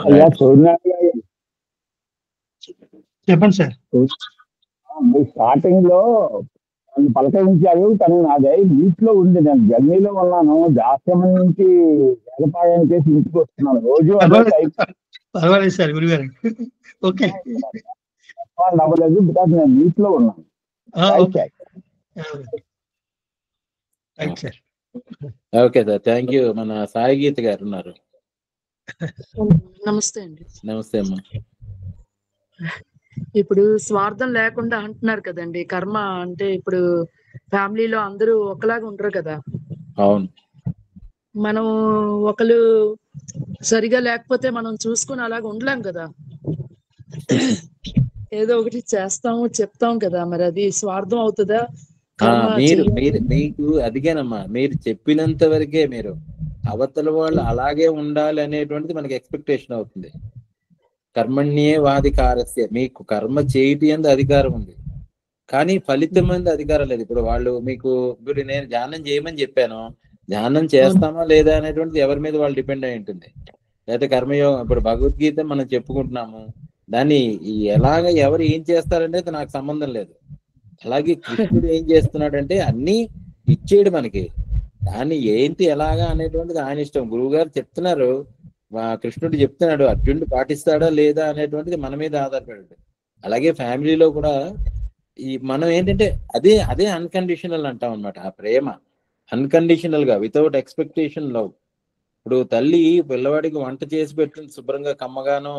Speaker 4: అయ్యా సూర్యనారాయణ గారు,
Speaker 6: చెప్పండి సార్.
Speaker 4: మీరు స్టార్టింగ్ లో నన్ను పలకరించారు, కానీ నాది నీటిలో ఉంది. నేను జర్నీలో ఉన్నాను. ఆశ్రమం నుంచి వేదపారాయణ చేసి ఇంటికి వస్తున్నాను. రోజు
Speaker 6: పర్వాలేదు సార్, గురుగారు. ఓకే,
Speaker 4: అవ్వలేదు బికాస్ నేను నీటిలో ఉన్నాను.
Speaker 1: Okay sir, thank you. మన సాయి గీత గారు ఉన్నారు.
Speaker 7: నమస్తే అండి.
Speaker 1: నమస్తే అమ్మా.
Speaker 7: ఇప్పుడు స్వార్థం లేకుండా అంటున్నారు కదండి. కర్మ అంటే ఇప్పుడు ఫ్యామిలీలో అందరూ ఒకలాగా ఉండరు కదా.
Speaker 1: అవును.
Speaker 7: మనం ఒకరు సరిగా లేకపోతే మనం చూసుకుని అలాగ ఉండలేం కదా. ఏదో ఒకటి చేస్తాము చెప్తాం కదా, మరి అది స్వార్థం అవుతుందా?
Speaker 1: మీకు అదిగేనమ్మా, మీరు చెప్పినంత వరకే మీరు అవతల వాళ్ళు అలాగే ఉండాలి అనేటువంటిది మనకి ఎక్స్పెక్టేషన్ అవుతుంది. కర్మణ్యే వాధికారస్య, మీకు కర్మ చేయటి యందు అధికారం ఉంది, కానీ ఫలితం యందు అధికారం లేదు. ఇప్పుడు వాళ్ళు మీకు ఇప్పుడు నేను ధ్యానం చేయమని చెప్పాను, ధ్యానం చేస్తామా లేదా అనేటువంటిది ఎవరి మీద వాళ్ళు డిపెండ్ అయి ఉంటుంది. లేకపోతే కర్మయోగం, ఇప్పుడు భగవద్గీత మనం చెప్పుకుంటున్నాము, దాన్ని ఎలాగ ఎవరు ఏం చేస్తారనేది నాకు సంబంధం లేదు. అలాగే కృష్ణుడు ఏం చేస్తున్నాడంటే అన్ని ఇచ్చేయడు మనకి, దాన్ని ఏంటి ఎలాగా అనేటువంటిది ఆయన ఇష్టం. గురువు గారు చెప్తున్నారు, కృష్ణుడు చెప్తున్నాడు, అర్జునుడు పాటిస్తాడా లేదా అనేటువంటిది మన మీద ఆధారపడి. అలాగే ఫ్యామిలీలో కూడా మనం ఏంటంటే అదే అదే అన్కండిషనల్ అంటాం అనమాట. ఆ ప్రేమ అన్కండిషనల్ గా, వితౌట్ ఎక్స్పెక్టేషన్ లవ్. ఇప్పుడు తల్లి పిల్లవాడికి వంట చేసి పెడుతుంది, శుభ్రంగా కమ్మగాను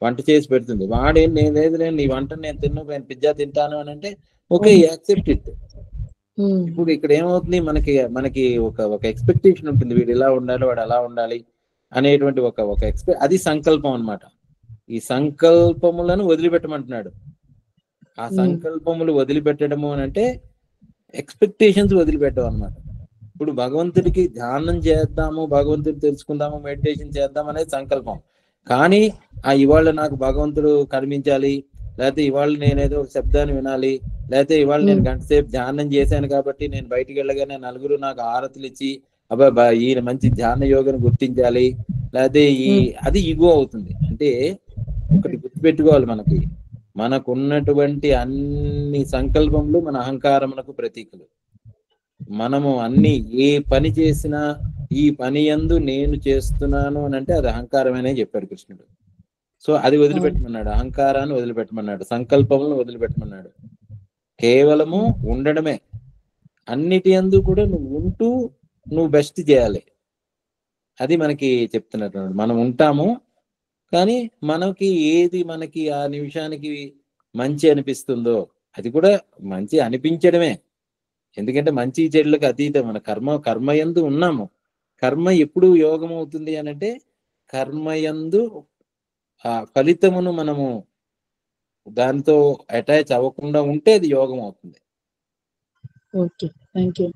Speaker 1: వంట చేసి పెడుతుంది. వాడేం లేదు నీ వంట నేను నేను పిజ్జా తింటాను అని అంటే ఓకే, యాక్సెప్ట్ ఇట్. ఇప్పుడు ఇక్కడ ఏమవుతుంది, మనకి ఒక ఎక్స్పెక్టేషన్ ఉంటుంది, వీడు ఇలా ఉండాలి, వాడు అలా ఉండాలి అనేటువంటి ఒక అది సంకల్పం అన్నమాట. ఈ సంకల్పములను వదిలిపెట్టమంటున్నాడు. ఆ సంకల్పములు వదిలిపెట్టడము అని అంటే ఎక్స్పెక్టేషన్స్ వదిలిపెట్టడం అన్నమాట. ఇప్పుడు భగవంతుడికి ధ్యానం చేద్దాము, భగవంతుడు తెలుసుకుందాము, మెడిటేషన్ చేద్దాం అనేది సంకల్పం. కానీ ఇవాళ నాకు భగవంతుడు కనిపించాలి, లేకపోతే ఇవాళ నేనేదో ఒక శబ్దాన్ని వినాలి, లేకపోతే ఇవాళ నేను గంట సేపు ధ్యానం చేశాను కాబట్టి నేను బయటికి వెళ్ళగానే నలుగురు నాకు ఆరతులు ఇచ్చి అబ్బా ఈయన మంచి ధ్యాన యోగను గుర్తించాలి, లేకపోతే అది ఈగో అవుతుంది. అంటే ఒకటి గుర్తుపెట్టుకోవాలి, మనకున్నటువంటి అన్ని సంకల్పములు మన అహంకారమునకు ప్రతీకలు. మనము అన్ని ఏ పని చేసినా ఈ పని యందు నేను చేస్తున్నాను అని అంటే అది అహంకారమనే చెప్పాడు కృష్ణుడు. సో అది వదిలిపెట్టమన్నాడు, అహంకారాన్ని వదిలిపెట్టమన్నాడు, సంకల్పములను వదిలిపెట్టమన్నాడు. కేవలము ఉండడమే, అన్నిటి యందు కూడా నువ్వు ఉంటూ నువ్వు బెస్ట్ చేయాలి. అది మనకి చెప్తున్నట్టు. మనం ఉంటాము, కానీ మనకి ఆ నిమిషానికి మంచి అనిపిస్తుందో అది కూడా మంచి అనిపించడమే. ఎందుకంటే మంచి చెడులకు అతీతం మన కర్మయందు ఉన్నాము. కర్మ ఎప్పుడు యోగం అవుతుంది అని అంటే కర్మయందు ఆ ఫలితమును మనము దాంతో అటాచ్ అవ్వకుండా ఉంటే అది యోగం అవుతుంది.
Speaker 7: Okay, thank you.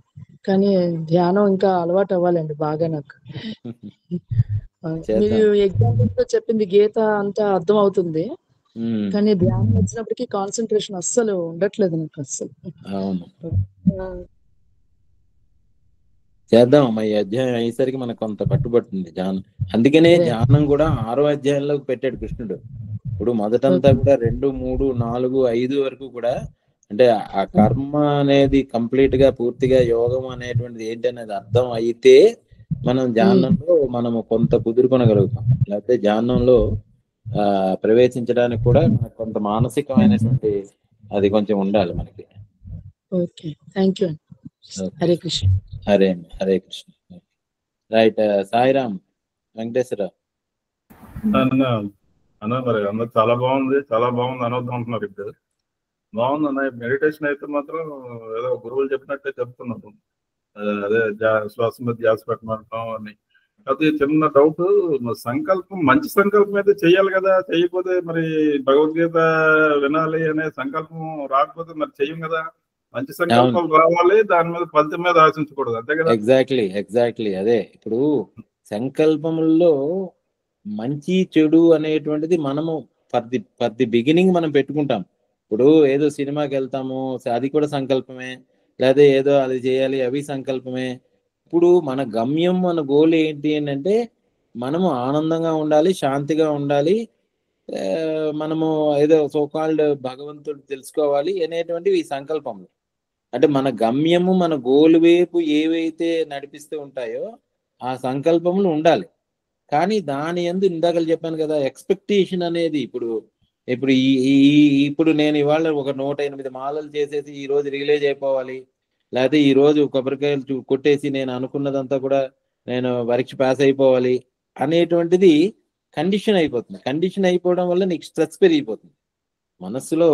Speaker 7: కానీ ధ్యానం ఇంకా అలవాటు అవ్వాలండి బాగా నాకు. మీరు
Speaker 1: చేద్దాం.
Speaker 7: ఎగ్జాంపుల్ తో చెప్పింది గీత అంతా అర్థం అవుతుంది,
Speaker 1: ఉమ్,
Speaker 7: కానీ ధ్యానం వచ్చినప్పటికీ కాన్సన్ట్రేషన్ అస్సలు ఉండట్లేదు నాకు అస్సలు.
Speaker 1: అవును,
Speaker 7: ఆ,
Speaker 1: చేద్దాం అమ్మా. ఈ అధ్యాయం అయ్యేసరికి మనకు కొంత పట్టుబడుతుంది ధ్యానం. అందుకనే
Speaker 7: అదే.
Speaker 1: ధ్యానం కూడా 6వ అధ్యాయంలోకి పెట్టాడు కృష్ణుడు. ఇప్పుడు మొదటంతా కూడా 2, 3, 4, 5 వరకు కూడా అంటే ఆ కర్మ అనేది కంప్లీట్ గా పూర్తిగా యోగం అనేటువంటిది ఏంటి అనేది అర్థం అయితే మనం ధ్యానంలో మనము కొంత కుదురుకొనగలుగుతాం. లేకపోతే ధ్యానంలో ప్రవేశించడానికి కూడా మనకు కొంత మానసికమైనటువంటి అది కొంచెం ఉండాలి మనకి.
Speaker 7: Okay, thank you. Hare Krishna.
Speaker 1: Hare Krishna. Right. Sairam Venkateswara.
Speaker 8: అన్న మరి అందరు చాలా బాగుంది అనొద్దు అంటున్నారు. ఇప్పుడు బాగుంది అన్న. మెడిటేషన్ అయితే మాత్రం ఏదో గురువులు చెప్పినట్టే చెప్తున్నాను. అదే శ్వాస మీద ధ్యాస పెట్టమంటాం అని. అది చిన్న డౌట్, సంకల్పం మంచి సంకల్పం అయితే చెయ్యాలి కదా, చెయ్యకపోతే మరి భగవద్గీత వినాలి అనే సంకల్పం రాకపోతే మరి చెయ్యం కదా. మంచి సంకల్పాలు రావాలి, దాని మీద ఫలితం మీద ఆశించకూడదు, అంతే కదా.
Speaker 1: ఎగ్జాక్ట్లీ అదే. ఇప్పుడు సంకల్పముల్లో మంచి చెడు అనేటువంటిది మనము ఫర్ ది బిగినింగ్ మనం పెట్టుకుంటాం. ఇప్పుడు ఏదో సినిమాకి వెళ్తాము, అది కూడా సంకల్పమే. లేదా ఏదో అది చేయాలి, అవి సంకల్పమే. ఇప్పుడు మన గమ్యం, మన గోల్ ఏంటి అంటే మనము ఆనందంగా ఉండాలి, శాంతిగా ఉండాలి, మనము ఏదో సోకాల్డ్ భగవంతుడు తెలుసుకోవాలి అనేటువంటివి ఈ సంకల్పములు. అంటే మన గమ్యము, మన గోల్ వైపు ఏవైతే నడిపిస్తూ ఉంటాయో ఆ సంకల్పములు ఉండాలి. కానీ దాని యందు ఇందాక చెప్పాను కదా, ఎక్స్పెక్టేషన్ అనేది ఇప్పుడు నేను ఇవాళ ఒక 108 మాలలు చేసేసి ఈ రోజు రిలీజ్ అయిపోవాలి, లేకపోతే ఈ రోజు కొబ్బరికాయలు కొట్టేసి నేను అనుకున్నదంతా కూడా నేను పరీక్ష పాస్ అయిపోవాలి అనేటువంటిది కండిషన్ అయిపోతుంది. కండిషన్ అయిపోవడం వల్ల నీకు స్ట్రెస్ పెరిగిపోతుంది. మనసులో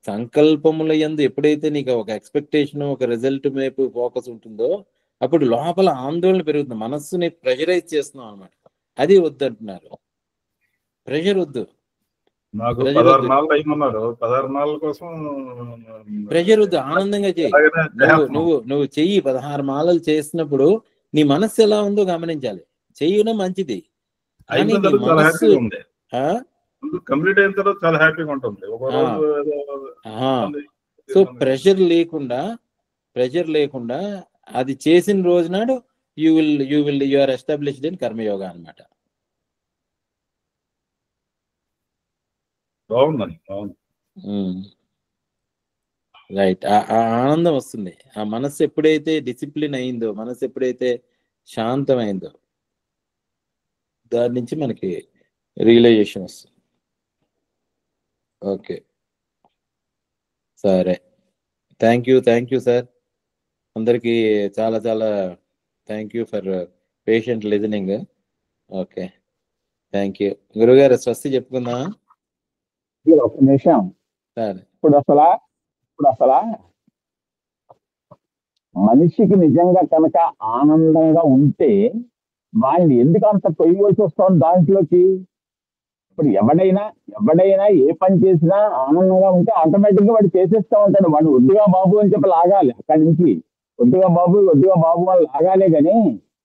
Speaker 1: సంకల్పముల యందు ఎప్పుడైతే నీకు ఒక ఎక్స్పెక్టేషన్, ఒక రిజల్ట్ వైపు ఫోకస్ ఉంటుందో అప్పుడు లోపల ఆందోళన పెరుగుతుంది. మనస్సుని ప్రెషరైజ్ చేస్తున్నాం అనమాట. అది వద్దంటున్నారు. ప్రెషర్ వద్దు.
Speaker 8: నాకు 16 నాళ్ళు అయ్యమన్నారు. 16 నాళ్ళ కోసం
Speaker 1: ప్రెషర్ వద్దు, ఆనందంగా చెయ్యి. నువ్వు చెయ్యి. 16 మాలలు చేసినప్పుడు నీ మనస్సు ఎలా ఉందో గమనించాలి. చెయ్యడం మంచిది, కానీ మనస్సు
Speaker 8: కంప్లీట్ అయిన తర్వాత చాలా హ్యాపీగా ఉంటుంది.
Speaker 1: సో ప్రెషర్ లేకుండా అది చేసిన రోజు నాడు యు ఆర్ ఎస్టాబ్లిష్డ్ ఇన్ కర్మయోగా అన్నమాట. రైట్. ఆ ఆనందం వస్తుంది. ఆ మనస్సు ఎప్పుడైతే డిసిప్లిన్ అయిందో, మనస్సు ఎప్పుడైతే శాంతమైందో దాని నుంచి మనకి రియలైజేషన్ వస్తుంది. ఓకే, సరే. Thank you sir. అందరికీ చాలా thank you for patient listening. Okay, thank you. గురుగారు స్వస్తి చెప్పుకుందా?
Speaker 4: ఒక నిమిషం. ఇప్పుడు అసలు మనిషికి నిజంగా కనుక ఆనందంగా ఉంటే వాళ్ళని ఎందుకు అంత తొయ్యవలసి వస్తుంది దాంట్లోకి? ఇప్పుడు ఎవడైనా ఏ పని చేసినా ఆనందంగా ఉంటే ఆటోమేటిక్ గా వాడు చేసేస్తా ఉంటాడు. వాడు వద్దుగా బాబు అని చెప్పి లాగాలి, అక్కడి నుంచి వద్దుగా బాబు అని లాగాలే. కానీ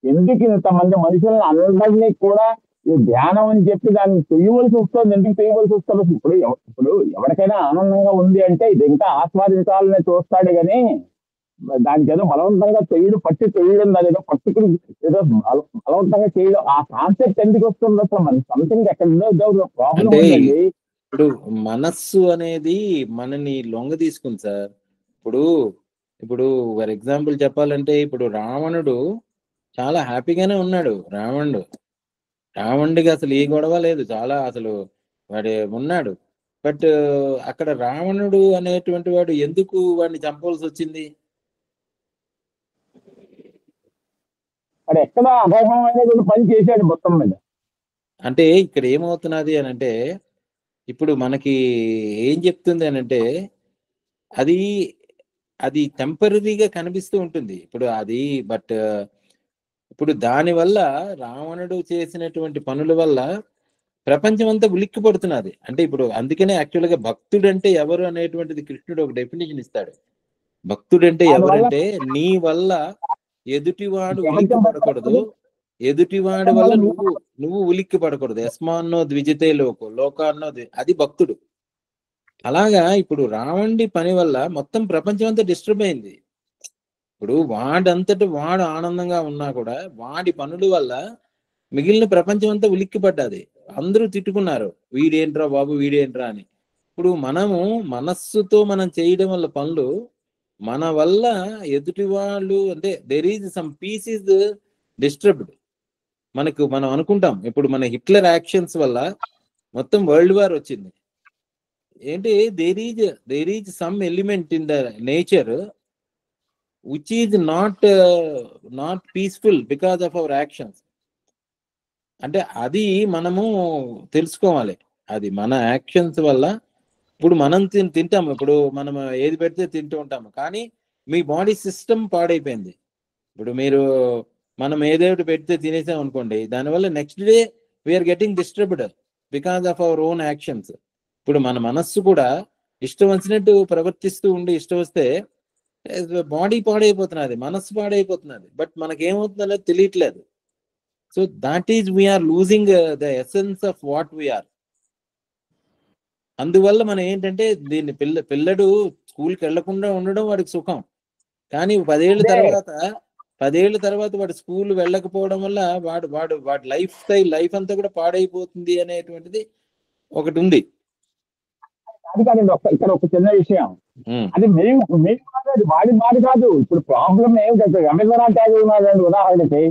Speaker 4: ఎందుకు ఇంతమంది మనుషులను అందరినీ కూడా ధ్యానం అని చెప్పి దాన్ని తొయ్యవలసి వస్తుంది? ఎందుకు తొయ్యవలసి వస్తుంది? ఇప్పుడు ఎవరికైనా ఆనందంగా ఉంది అంటే ఇది ఇంకా ఆస్వాదించాలనే చూస్తాడు, కానీ దానికి ఏదో బలవంతంగా పట్టి తొయ్యడం, దాని ఏదో పట్టుకుని ఏదో బలవంతంగా చేయడం, ఆ కాన్సెప్ట్ ఎందుకు వస్తుంది అసలు? మన సంథింగ్ ఎక్కడ ప్రాబ్లం ఉందండి.
Speaker 1: ఇప్పుడు మనస్సు అనేది మనని లొంగ తీసుకుంది సార్. ఇప్పుడు ఫర్ ఎగ్జాంపుల్ చెప్పాలంటే, ఇప్పుడు రావణుడు చాలా హ్యాపీగానే ఉన్నాడు. రావణుడికి అసలు ఏ గొడవ లేదు, చాలా అసలు వాడు ఉన్నాడు. బట్ అక్కడ రావణుడు అనేటువంటి వాడు ఎందుకు వాడిని చంపవలసి వచ్చింది?
Speaker 4: ఎక్కడ అభయమైన పని చేశాడు మొత్తం మీద.
Speaker 1: అంటే ఇక్కడ ఏమవుతున్నది అని అంటే, ఇప్పుడు మనకి ఏం చెప్తుంది అని అంటే, అది టెంపరీగా కనిపిస్తూ ఉంటుంది ఇప్పుడు అది. బట్ ఇప్పుడు దానివల్ల రావణుడు చేసినటువంటి పనుల వల్ల ప్రపంచం అంతా ఉలిక్కి పడుతున్నది. అంటే ఇప్పుడు అందుకనే యాక్చువల్గా భక్తుడు అంటే ఎవరు అనేటువంటిది కృష్ణుడు ఒక డెఫినేషన్ ఇస్తాడు. భక్తుడంటే
Speaker 4: అందువల్ల
Speaker 1: ఎవరంటే నీ వల్ల ఎదుటివాడు ఉలిక్కి
Speaker 4: ప్రపంచం
Speaker 1: పడకూడదు, ఎదుటివాడి వల్ల నువ్వు ఉలిక్కి పడకూడదు. యస్మాన్నో ద్విజితే లోకాన్నో అది భక్తుడు. అలాగా ఇప్పుడు రావణుడి పని వల్ల మొత్తం ప్రపంచం అంతా డిస్టర్బ్ అయింది. ఇప్పుడు వాడంతటి వాడు ఆనందంగా ఉన్నా కూడా వాడి పనుల వల్ల మిగిలిన ప్రపంచం అంతా ఉలిక్కి పడ్డది. అందరూ తిట్టుకున్నారు, వీడేంట్రా బాబు వీడేంట్రా అని. ఇప్పుడు మనము మనస్సుతో మనం చేయడం వల్ల పనులు మన వల్ల ఎదుటి వాళ్ళు అంటే there is some piece is disturbed. మనం అనుకుంటాం ఇప్పుడు మన హిట్లర్ యాక్షన్స్ వల్ల మొత్తం వరల్డ్ వార్ వచ్చింది. ఏంటి there is some element in the nature which is not peaceful because of our actions. అంటే అది మనము తెలుసుకోవాలి. అది మన యాక్షన్స్ వల్ల ఇప్పుడు మనం తింటాము, ఇప్పుడు మనం ఏది పెడితే తింటూ ఉంటాము, కానీ మీ బాడీ సిస్టమ్ పాడైపోయింది. ఇప్పుడు మనం ఏదేటి పెడితే తినేసాం అనుకోండి, దానివల్ల next day we're getting disturbed because of our own actions. ఇప్పుడు మన మనస్సు కూడా ఇష్టం వచ్చినట్టు ప్రవర్తిస్తూ ఉండి ఇష్టం వస్తే బాడీ పాడైపోతున్నది, మనస్సు పాడైపోతున్నది. బట్ మనకేమవుతుందో తెలియట్లేదు. So that is we're losing the essence of what we're. అందువల్ల మనం ఏంటంటే దీన్ని పిల్లడు స్కూల్కి వెళ్లకుండా ఉండడం వాడికి సుఖం, కానీ 10 ఏళ్ళ తర్వాత వాడు స్కూల్ వెళ్ళకపోవడం వల్ల వాడి లైఫ్ అంతా కూడా పాడైపోతుంది అనేటువంటిది ఒకటి ఉంది.
Speaker 4: అది కాదండి, ఇక్కడ ఒక చిన్న విషయం. అది మేము కాదు, అది వాడి బాధ కాదు. ఇప్పుడు ప్రాబ్లం ఏమిటంటే రవీంద్రనాథ్ ట్యాగూర్ ఉన్నాడండి ఉదాహరణకి.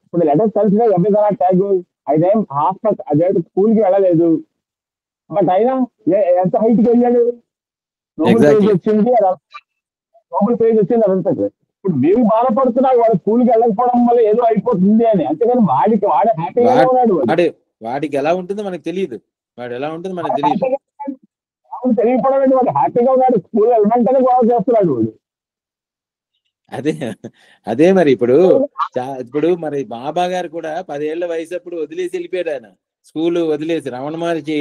Speaker 4: ఇప్పుడు లెటర్స్ కలిసిన రవీంద్రనాథ్ ట్యాగూర్ ఆయన హాస్పిటల్ అదే స్కూల్కి వెళ్ళలేదు, బట్ అయినా ఎంత హైట్కి వెళ్ళాడు, నోబెల్ ప్రైజ్ వచ్చింది. అదంతా ఇప్పుడు మేము బాధపడుతున్నాం వాడు స్కూల్కి వెళ్ళకపోవడం వల్ల ఏదో అయిపోతుంది అని. అంతేగాని వాడు హ్యాపీగా ఉన్నాడు.
Speaker 1: వాడికి ఎలా ఉంటుందో మనకు తెలియదు, వాడు ఎలా ఉంటుందో మనకు తెలియదు.
Speaker 4: తెలియకపోవడం వాడు హ్యాపీగా ఉన్నాడు, స్కూల్ వెళ్ళమంటేనే గొడవ చేస్తున్నాడు వాడు.
Speaker 1: అదే మరి ఇప్పుడు మరి బాబా గారు కూడా 10 ఏళ్ల వయసు అప్పుడు వదిలేసి వెళ్ళిపోయాడు. ఆయన స్కూల్ వదిలేసి రమణ మహర్షి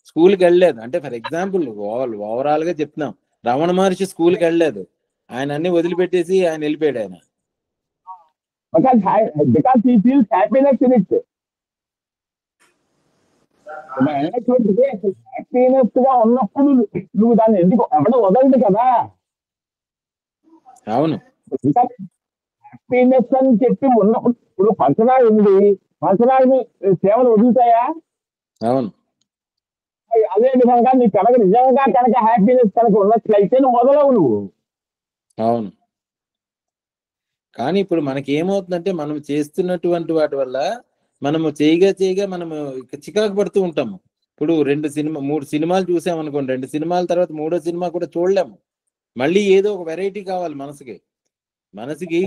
Speaker 1: స్కూల్కి వెళ్ళలేదు. అంటే ఫర్ ఎగ్జాంపుల్ ఓవరాల్ గా చెప్తున్నాం, రమణ మహర్షి స్కూల్కి వెళ్ళలేదు, ఆయన అన్ని వదిలిపెట్టేసి ఆయన వెళ్ళిపోయాడు. ఆయన
Speaker 4: హ్యాపీనెస్ గా ఉన్నప్పుడు నువ్వు దాన్ని ఎందుకు ఎవడో వదలదు కదా.
Speaker 1: అవును,
Speaker 4: హ్యాపీనెస్ అని చెప్పి ఉన్నప్పుడు ఇప్పుడు పంచనాలు ఉంది, పంచనాలు సేవలు వదులుతాయా?
Speaker 1: అవును.
Speaker 4: అదే విధంగా నీ నిజంగా కనుక హ్యాపీనెస్ కనుక ఉన్నట్లయితే నువ్వు వదలవు నువ్వు.
Speaker 1: అవును, కానీ ఇప్పుడు మనకి ఏమవుతుందంటే మనం చేస్తున్నటువంటి వాటి వల్ల మనము చేయగా మనము చికాకు పడుతూ ఉంటాము. ఇప్పుడు 3 సినిమాలు చూసామనుకోండి, 2 సినిమాల తర్వాత 3వ సినిమా కూడా చూడలేము. మళ్ళీ ఏదో ఒక వెరైటీ కావాలి మనసుకి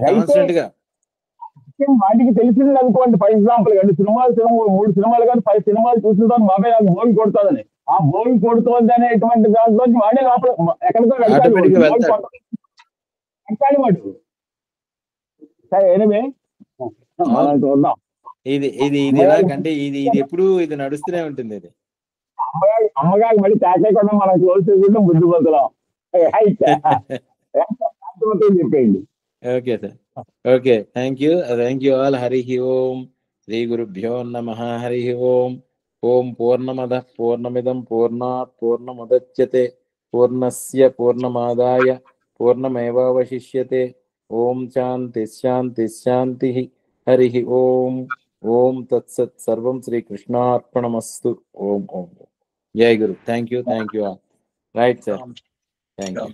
Speaker 1: కాన్స్టెంట్ గా.
Speaker 4: వాటికి తెలిసింది అనుకోండి, ఫర్ ఎగ్జాంపుల్ 2 సినిమాలు 3 సినిమాలు కానీ 10 సినిమాలు చూసిన తర్వాత బాబాయ్ నాకు బోగి కొడుతుందని, ఆ బోగి కొడుతుంది అనేటువంటి దాంట్లో వాడే లోపల ఎక్కడికో వెళ్తాడు వాడు. సరే ఎనివే చూద్దాం.
Speaker 1: ఇది ఎలాగంటే ఇది ఎప్పుడు ఇది నడుస్తూనే ఉంటుంది. ఇది
Speaker 4: అమ్మగారు మళ్ళీ తాకేయకుండా మనం చూసుకుంటే బుద్ధి పొందుతున్నాం. చెప్పేయండి.
Speaker 1: Okay sir, okay, thank you all. Hari Om. Shri గురుభ్యో నమః. హరి ఓం. ఓం పూర్ణమదః పూర్ణమిదం పూర్ణాత్ పూర్ణముదచ్యతే పూర్ణస్య పూర్ణమాదాయ పూర్ణమేవావశిష్యతే. ఓం శాంతి శాంతి శాంతి. హరి ఓం. ఓం తత్సత్. సర్వం శ్రీకృష్ణార్పణమస్తు. ఓం ఓం. జై గురు. Thank you all. Right sir, thank you.